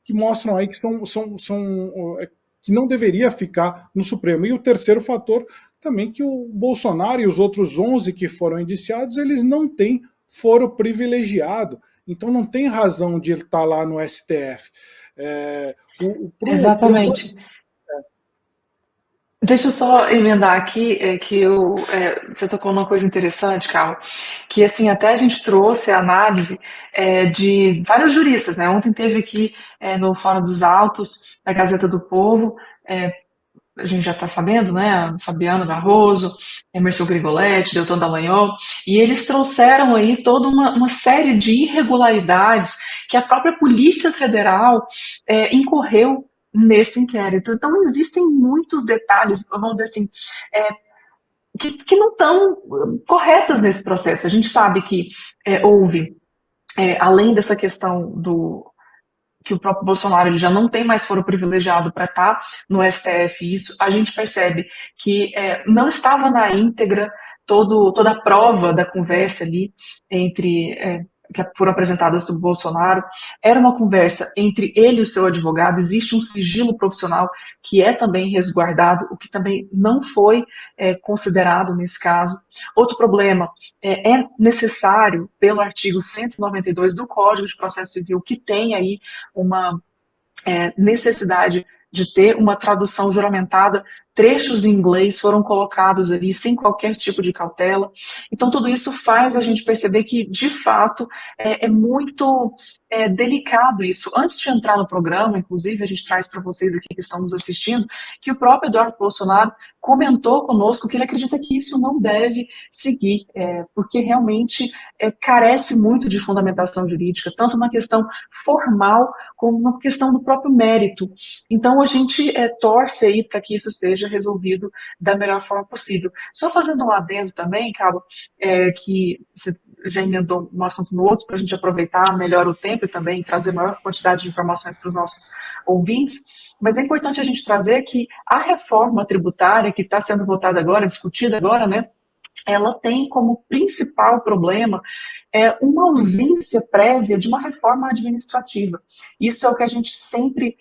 que mostram aí que não deveria ficar no Supremo. E o terceiro fator também, que o Bolsonaro e os outros 11 que foram indiciados, eles não têm foro privilegiado, então não tem razão de ele estar lá no STF. Exatamente. Deixa eu só emendar aqui, você tocou numa coisa interessante, Carlos, que assim, até a gente trouxe a análise de vários juristas, né? Ontem teve aqui no Fórum dos Autos, da Gazeta do Povo, a gente já está sabendo, né? Fabiano Barroso, Emerson Grigoletti, Deltan Dallagnol, e eles trouxeram aí toda uma série de irregularidades que a própria Polícia Federal incorreu nesse inquérito. Então, existem muitos detalhes, vamos dizer assim, que não estão corretas nesse processo. A gente sabe que houve, além dessa questão que o próprio Bolsonaro ele já não tem mais foro privilegiado para estar no STF, isso a gente percebe que não estava na íntegra toda a prova da conversa ali entre que foram apresentadas sobre Bolsonaro. Era uma conversa entre ele e o seu advogado, existe um sigilo profissional que é também resguardado, o que também não foi considerado nesse caso. Outro problema, é necessário, pelo artigo 192 do Código de Processo Civil, que tem aí uma necessidade de ter uma tradução juramentada, trechos em inglês foram colocados ali sem qualquer tipo de cautela. Então, tudo isso faz a gente perceber que, de fato, é muito delicado isso. Antes de entrar no programa, inclusive, a gente traz para vocês aqui que estão nos assistindo, que o próprio Eduardo Bolsonaro comentou conosco que ele acredita que isso não deve seguir, porque realmente carece muito de fundamentação jurídica, tanto na questão formal como na questão do próprio mérito. Então, a gente torce aí para que isso seja resolvido da melhor forma possível. Só fazendo um adendo também, Cabo, que você já emendou um assunto no outro, para a gente aproveitar melhor o tempo e também trazer maior quantidade de informações para os nossos ouvintes, mas é importante a gente trazer que a reforma tributária que está sendo votada agora, discutida agora, né, ela tem como principal problema uma ausência prévia de uma reforma administrativa. Isso é o que a gente sempre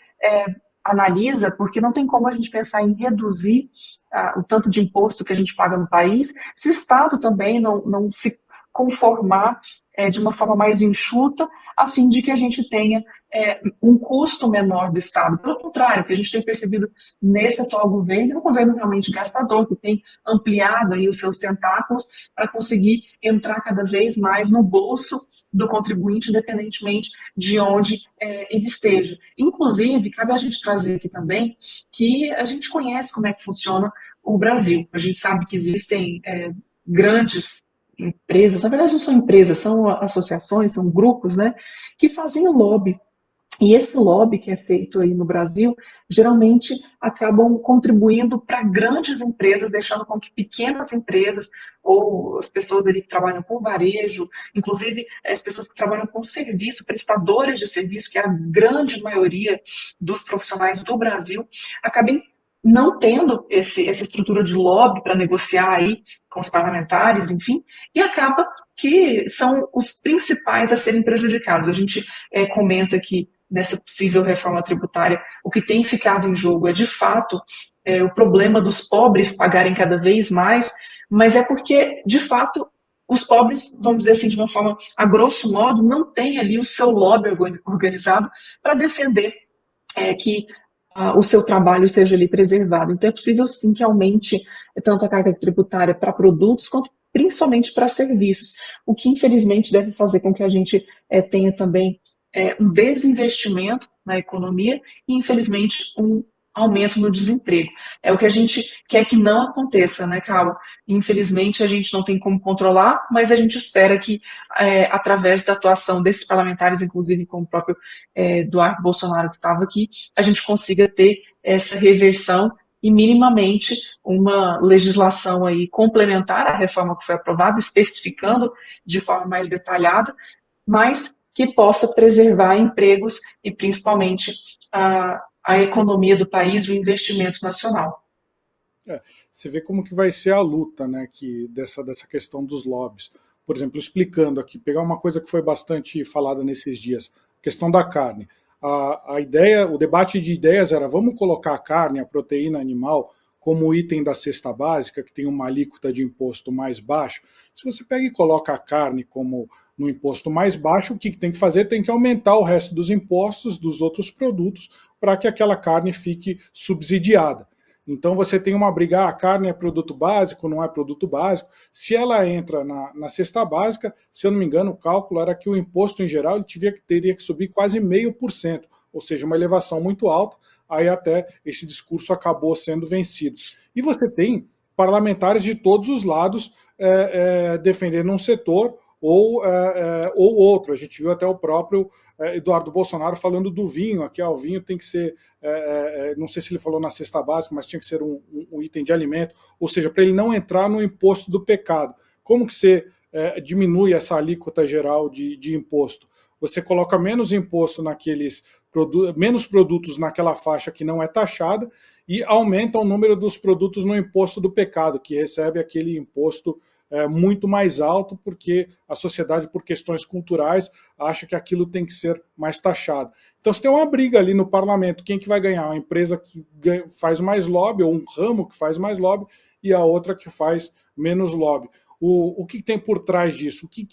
analisa, porque não tem como a gente pensar em reduzir o tanto de imposto que a gente paga no país, se o Estado também não se conformar de uma forma mais enxuta, a fim de que a gente tenha um custo menor do Estado. Pelo contrário, o que a gente tem percebido nesse atual governo é um governo realmente gastador, que tem ampliado aí os seus tentáculos para conseguir entrar cada vez mais no bolso do contribuinte, independentemente de onde ele esteja. Inclusive, cabe a gente trazer aqui também que a gente conhece como é que funciona o Brasil. A gente sabe que existem grandes empresas, na verdade não são empresas, são associações, são grupos, né, que fazem lobby E esse lobby que é feito aí no Brasil, geralmente acabam contribuindo para grandes empresas, deixando com que pequenas empresas ou as pessoas ali que trabalham com varejo, inclusive as pessoas que trabalham com serviço, prestadores de serviço, que é a grande maioria dos profissionais do Brasil, acabem não tendo essa estrutura de lobby para negociar aí com os parlamentares, enfim, e acaba que são os principais a serem prejudicados. A gente comenta que nessa possível reforma tributária, o que tem ficado em jogo é, de fato, o problema dos pobres pagarem cada vez mais, mas é porque, de fato, os pobres, vamos dizer assim, de uma forma, a grosso modo, não têm ali o seu lobby organizado para defender que o seu trabalho seja ali preservado. Então, é possível, sim, que aumente tanto a carga tributária para produtos, quanto principalmente para serviços, o que, infelizmente, deve fazer com que a gente tenha também um desinvestimento na economia e, infelizmente, um aumento no desemprego. É o que a gente quer que não aconteça, né, Carla? Infelizmente, a gente não tem como controlar, mas a gente espera que, através da atuação desses parlamentares, inclusive com o próprio Eduardo Bolsonaro que estava aqui, a gente consiga ter essa reversão e minimamente uma legislação aí complementar à reforma que foi aprovada, especificando de forma mais detalhada, mas que possa preservar empregos e principalmente a economia do país, o investimento nacional. Você vê como que vai ser a luta, né, dessa questão dos lobbies. Por exemplo, explicando aqui, pegar uma coisa que foi bastante falada nesses dias, a questão da carne. A ideia, o debate de ideias era: vamos colocar a carne, a proteína animal, como item da cesta básica, que tem uma alíquota de imposto mais baixa. Se você pega e coloca a carne como no imposto mais baixo, o que tem que fazer? Tem que aumentar o resto dos impostos dos outros produtos para que aquela carne fique subsidiada. Então você tem uma briga: a carne é produto básico, não é produto básico. Se ela entra na cesta básica, se eu não me engano, o cálculo era que o imposto em geral ele teria que subir quase 0,5%, ou seja, uma elevação muito alta. Aí até esse discurso acabou sendo vencido. E você tem parlamentares de todos os lados defendendo um setor ou outro. A gente viu até o próprio Eduardo Bolsonaro falando do vinho, aqui o vinho tem que ser, não sei se ele falou na cesta básica, mas tinha que ser um item de alimento, ou seja, para ele não entrar no imposto do pecado. Como que você diminui essa alíquota geral de imposto? Você coloca menos imposto menos produtos naquela faixa que não é taxada e aumenta o número dos produtos no imposto do pecado, que recebe aquele imposto muito mais alto, porque a sociedade, por questões culturais, acha que aquilo tem que ser mais taxado. Então você tem uma briga ali no parlamento: quem que vai ganhar? Uma empresa que faz mais lobby, ou um ramo que faz mais lobby, e a outra que faz menos lobby. O que tem por trás disso? O que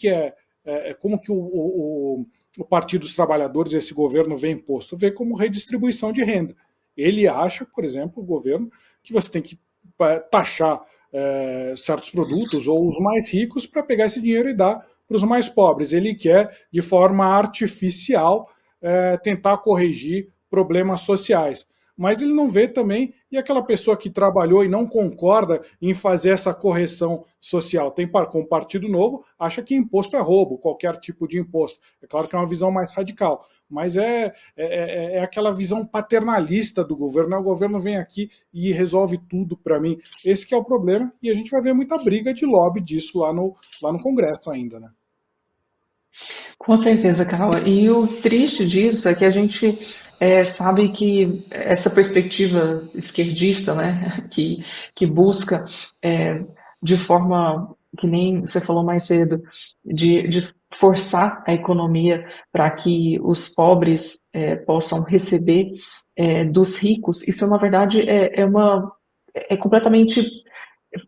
como que o Partido dos Trabalhadores, esse governo, vê imposto? Vê como redistribuição de renda. Ele acha, por exemplo, o governo, que você tem que taxar certos produtos ou os mais ricos para pegar esse dinheiro e dar para os mais pobres. Ele quer, de forma artificial, tentar corrigir problemas sociais. Mas ele não vê também, e aquela pessoa que trabalhou e não concorda em fazer essa correção social, com o Partido Novo, acha que imposto é roubo, qualquer tipo de imposto. É claro que é uma visão mais radical, mas é aquela visão paternalista do governo, né? O governo vem aqui e resolve tudo para mim. Esse que é o problema, e a gente vai ver muita briga de lobby disso lá no Congresso ainda, né? Com certeza, Carla. E o triste disso é que a gente sabe que essa perspectiva esquerdista, né, que busca de forma, que nem você falou mais cedo, de forçar a economia para que os pobres possam receber dos ricos, isso na verdade é completamente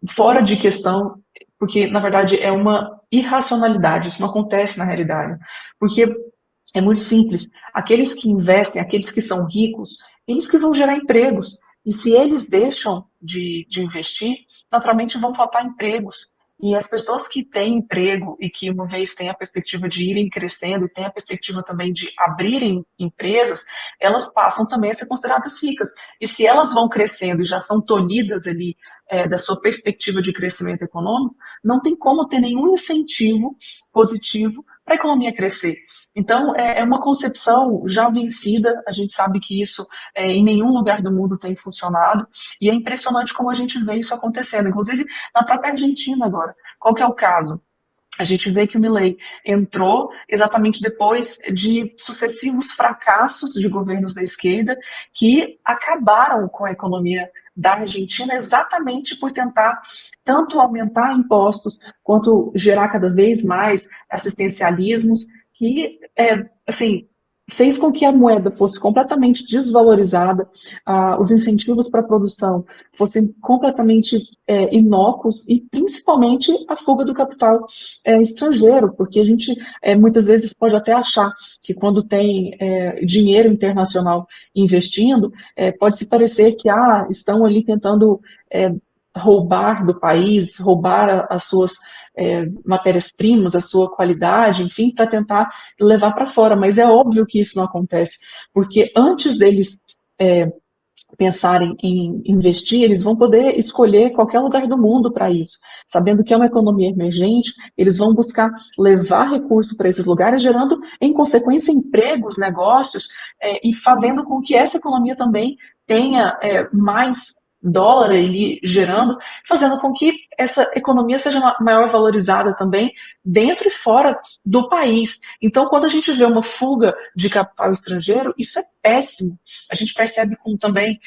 fora de questão, porque na verdade é uma irracionalidade, isso não acontece na realidade, porque é muito simples, aqueles que investem, aqueles que são ricos, eles que vão gerar empregos, e se eles deixam de investir, naturalmente vão faltar empregos, e as pessoas que têm emprego e que uma vez têm a perspectiva de irem crescendo e têm a perspectiva também de abrirem empresas, elas passam também a ser consideradas ricas. E se elas vão crescendo e já são tolhidas ali da sua perspectiva de crescimento econômico, não tem como ter nenhum incentivo positivo para a economia crescer. Então, é uma concepção já vencida, a gente sabe que isso em nenhum lugar do mundo tem funcionado, e é impressionante como a gente vê isso acontecendo, inclusive na própria Argentina agora. Qual que é o caso? A gente vê que o Milei entrou exatamente depois de sucessivos fracassos de governos da esquerda que acabaram com a economia da Argentina exatamente por tentar tanto aumentar impostos quanto gerar cada vez mais assistencialismos que, assim, fez com que a moeda fosse completamente desvalorizada, os incentivos para a produção fossem completamente inócuos e principalmente a fuga do capital estrangeiro, porque a gente muitas vezes pode até achar que quando tem dinheiro internacional investindo, pode se parecer que estão ali tentando roubar do país, roubar as suas matérias-primas, a sua qualidade, enfim, para tentar levar para fora. Mas é óbvio que isso não acontece, porque antes deles pensarem em investir, eles vão poder escolher qualquer lugar do mundo para isso. Sabendo que é uma economia emergente, eles vão buscar levar recursos para esses lugares, gerando, em consequência, empregos, negócios, e fazendo com que essa economia também tenha mais dólar ali gerando, fazendo com que essa economia seja maior valorizada também dentro e fora do país. Então, quando a gente vê uma fuga de capital estrangeiro, isso é péssimo. A gente percebe como também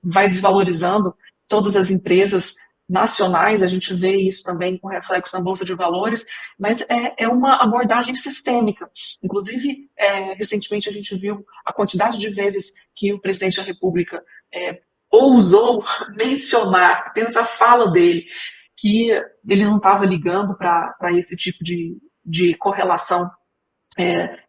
vai desvalorizando todas as empresas nacionais, a gente vê isso também com reflexo na Bolsa de Valores, mas é uma abordagem sistêmica. Inclusive, recentemente a gente viu a quantidade de vezes que o presidente da República ousou mencionar, apenas a fala dele, que ele não estava ligando para esse tipo de correlação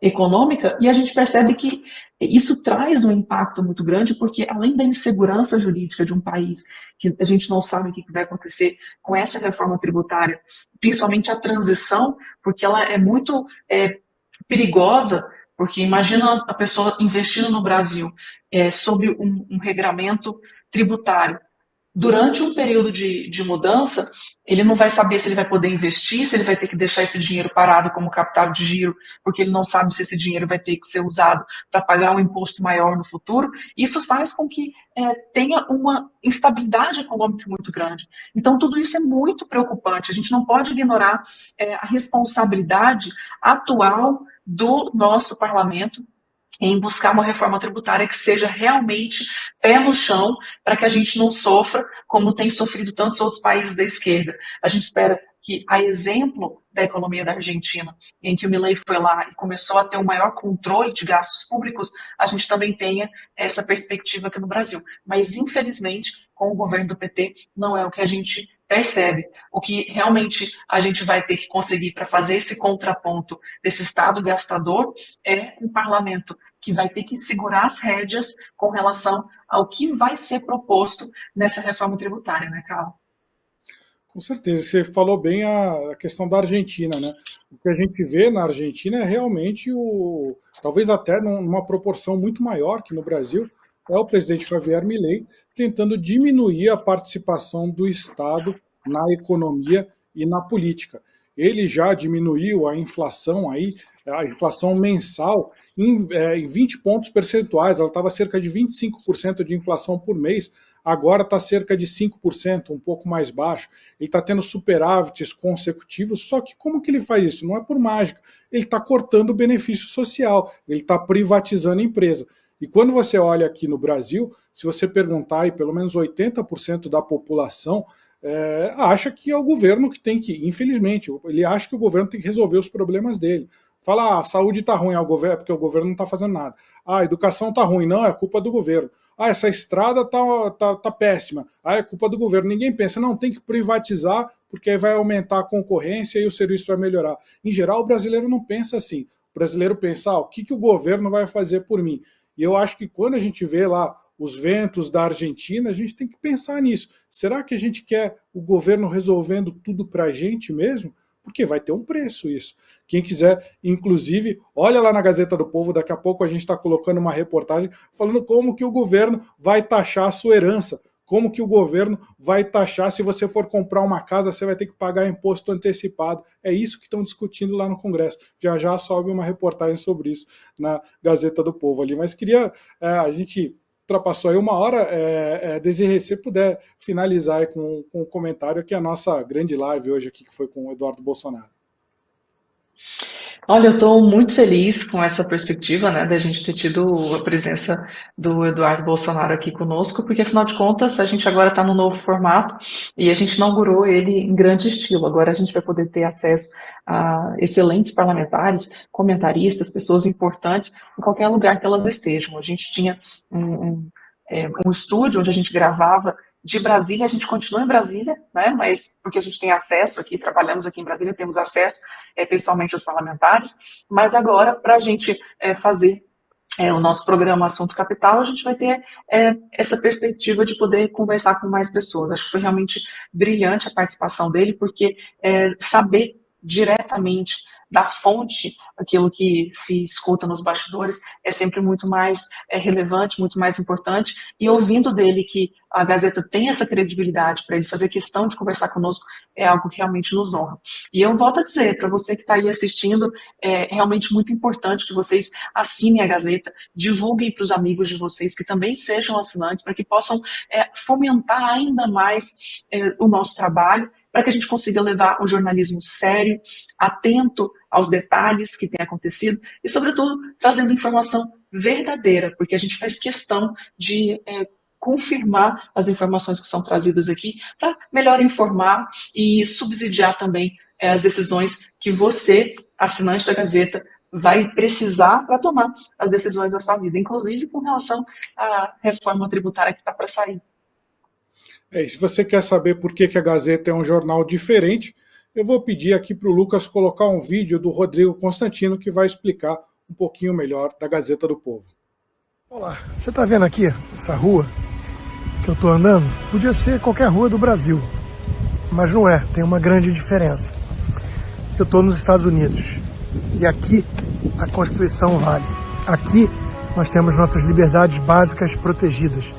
econômica, e a gente percebe que isso traz um impacto muito grande, porque além da insegurança jurídica de um país, que a gente não sabe o que vai acontecer com essa reforma tributária, principalmente a transição, porque ela é muito perigosa, porque imagina a pessoa investindo no Brasil sob um regramento tributário. Durante um período de mudança, ele não vai saber se ele vai poder investir, se ele vai ter que deixar esse dinheiro parado como capital de giro, porque ele não sabe se esse dinheiro vai ter que ser usado para pagar um imposto maior no futuro. Isso faz com que tenha uma instabilidade econômica muito grande. Então, tudo isso é muito preocupante. A gente não pode ignorar a responsabilidade atual do nosso parlamento em buscar uma reforma tributária que seja realmente pé no chão, para que a gente não sofra como tem sofrido tantos outros países da esquerda. A gente espera que, a exemplo da economia da Argentina, em que o Milei foi lá e começou a ter um maior controle de gastos públicos, a gente também tenha essa perspectiva aqui no Brasil. Mas, infelizmente, com o governo do PT, não é o que a gente percebe. O que realmente a gente vai ter que conseguir para fazer esse contraponto desse Estado gastador é um parlamento que vai ter que segurar as rédeas com relação ao que vai ser proposto nessa reforma tributária, né, Carlos? Com certeza, você falou bem a questão da Argentina, né? O que a gente vê na Argentina é realmente talvez até numa proporção muito maior que no Brasil, é o presidente Javier Milei tentando diminuir a participação do Estado na economia e na política. Ele já diminuiu a inflação mensal em 20 pontos percentuais, ela estava cerca de 25% de inflação por mês, agora está cerca de 5%, um pouco mais baixo. Ele está tendo superávites consecutivos, só que como que ele faz isso? Não é por mágica, ele está cortando o benefício social, ele está privatizando a empresa. E quando você olha aqui no Brasil, se você perguntar, e pelo menos 80% da população acha que é o governo que tem que, infelizmente, ele acha que o governo tem que resolver os problemas dele. Fala, a saúde está ruim, é porque o governo não está fazendo nada. A educação está ruim, não, é culpa do governo. Essa estrada tá péssima, é culpa do governo. Ninguém pensa, não, tem que privatizar, porque aí vai aumentar a concorrência e o serviço vai melhorar. Em geral, o brasileiro não pensa assim. O brasileiro pensa, o que o governo vai fazer por mim? E eu acho que quando a gente vê lá os ventos da Argentina, a gente tem que pensar nisso. Será que a gente quer o governo resolvendo tudo para a gente mesmo? Porque vai ter um preço isso. Quem quiser, inclusive, olha lá na Gazeta do Povo, daqui a pouco a gente está colocando uma reportagem falando como que o governo vai taxar a sua herança. como que o governo vai taxar se você for comprar uma casa, você vai ter que pagar imposto antecipado. É isso que estão discutindo lá no Congresso. Já já sobe uma reportagem sobre isso na Gazeta do Povo ali. Mas queria, a gente ultrapassou aí uma hora, Desirê, se puder finalizar aí com um comentário aqui, a nossa grande live hoje aqui, que foi com o Eduardo Bolsonaro. Olha, eu estou muito feliz com essa perspectiva, né, da gente ter tido a presença do Eduardo Bolsonaro aqui conosco, porque afinal de contas a gente agora está no novo formato e a gente inaugurou ele em grande estilo. Agora a gente vai poder ter acesso a excelentes parlamentares, comentaristas, pessoas importantes em qualquer lugar que elas estejam. A gente tinha um estúdio onde a gente gravava de Brasília, a gente continua em Brasília, né, mas porque a gente tem acesso aqui, trabalhamos aqui em Brasília, temos acesso pessoalmente aos parlamentares, mas agora, para a gente fazer o nosso programa Assunto Capital, a gente vai ter essa perspectiva de poder conversar com mais pessoas. Acho que foi realmente brilhante a participação dele, porque saber diretamente da fonte aquilo que se escuta nos bastidores é sempre muito mais relevante, muito mais importante, e ouvindo dele que a Gazeta tem essa credibilidade para ele fazer questão de conversar conosco é algo que realmente nos honra. E eu volto a dizer, para você que está aí assistindo, é realmente muito importante que vocês assinem a Gazeta, divulguem para os amigos de vocês que também sejam assinantes, para que possam fomentar ainda mais o nosso trabalho, para que a gente consiga levar um jornalismo sério, atento aos detalhes que têm acontecido e, sobretudo, trazendo informação verdadeira, porque a gente faz questão de confirmar as informações que são trazidas aqui para melhor informar e subsidiar também as decisões que você, assinante da Gazeta, vai precisar para tomar as decisões da sua vida, inclusive com relação à reforma tributária que está para sair. E se você quer saber por que a Gazeta é um jornal diferente, eu vou pedir aqui para o Lucas colocar um vídeo do Rodrigo Constantino que vai explicar um pouquinho melhor da Gazeta do Povo. Olá, você está vendo aqui essa rua que eu estou andando? Podia ser qualquer rua do Brasil, mas não é, tem uma grande diferença. Eu estou nos Estados Unidos e aqui a Constituição vale. Aqui nós temos nossas liberdades básicas protegidas,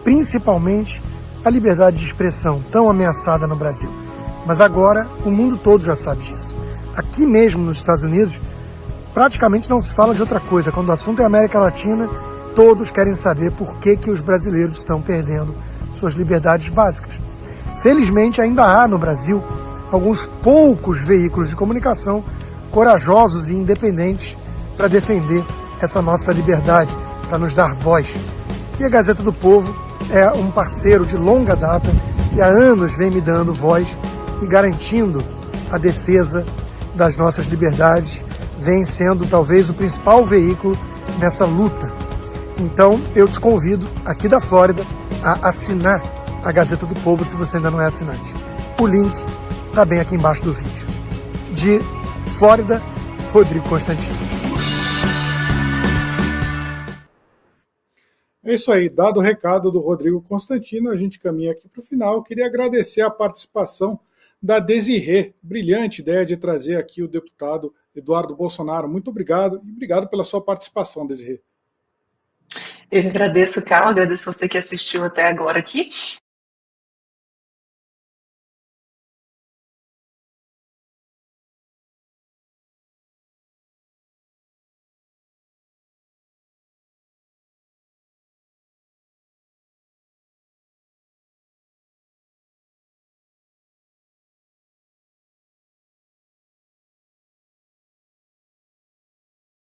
principalmente a liberdade de expressão, tão ameaçada no Brasil. Mas agora o mundo todo já sabe disso. Aqui mesmo nos Estados Unidos, praticamente não se fala de outra coisa. Quando o assunto é América Latina, todos querem saber por que os brasileiros estão perdendo suas liberdades básicas. Felizmente ainda há no Brasil alguns poucos veículos de comunicação corajosos e independentes para defender essa nossa liberdade, para nos dar voz. E a Gazeta do Povo é um parceiro de longa data que há anos vem me dando voz e garantindo a defesa das nossas liberdades, vem sendo talvez o principal veículo nessa luta. Então eu te convido aqui da Flórida a assinar a Gazeta do Povo se você ainda não é assinante. O link está bem aqui embaixo do vídeo. De Flórida, Rodrigo Constantino. É isso aí, dado o recado do Rodrigo Constantino, a gente caminha aqui para o final. Eu queria agradecer a participação da Desirê, brilhante ideia de trazer aqui o deputado Eduardo Bolsonaro. Muito obrigado e obrigado pela sua participação, Desirê. Eu agradeço, Carl, agradeço você que assistiu até agora aqui.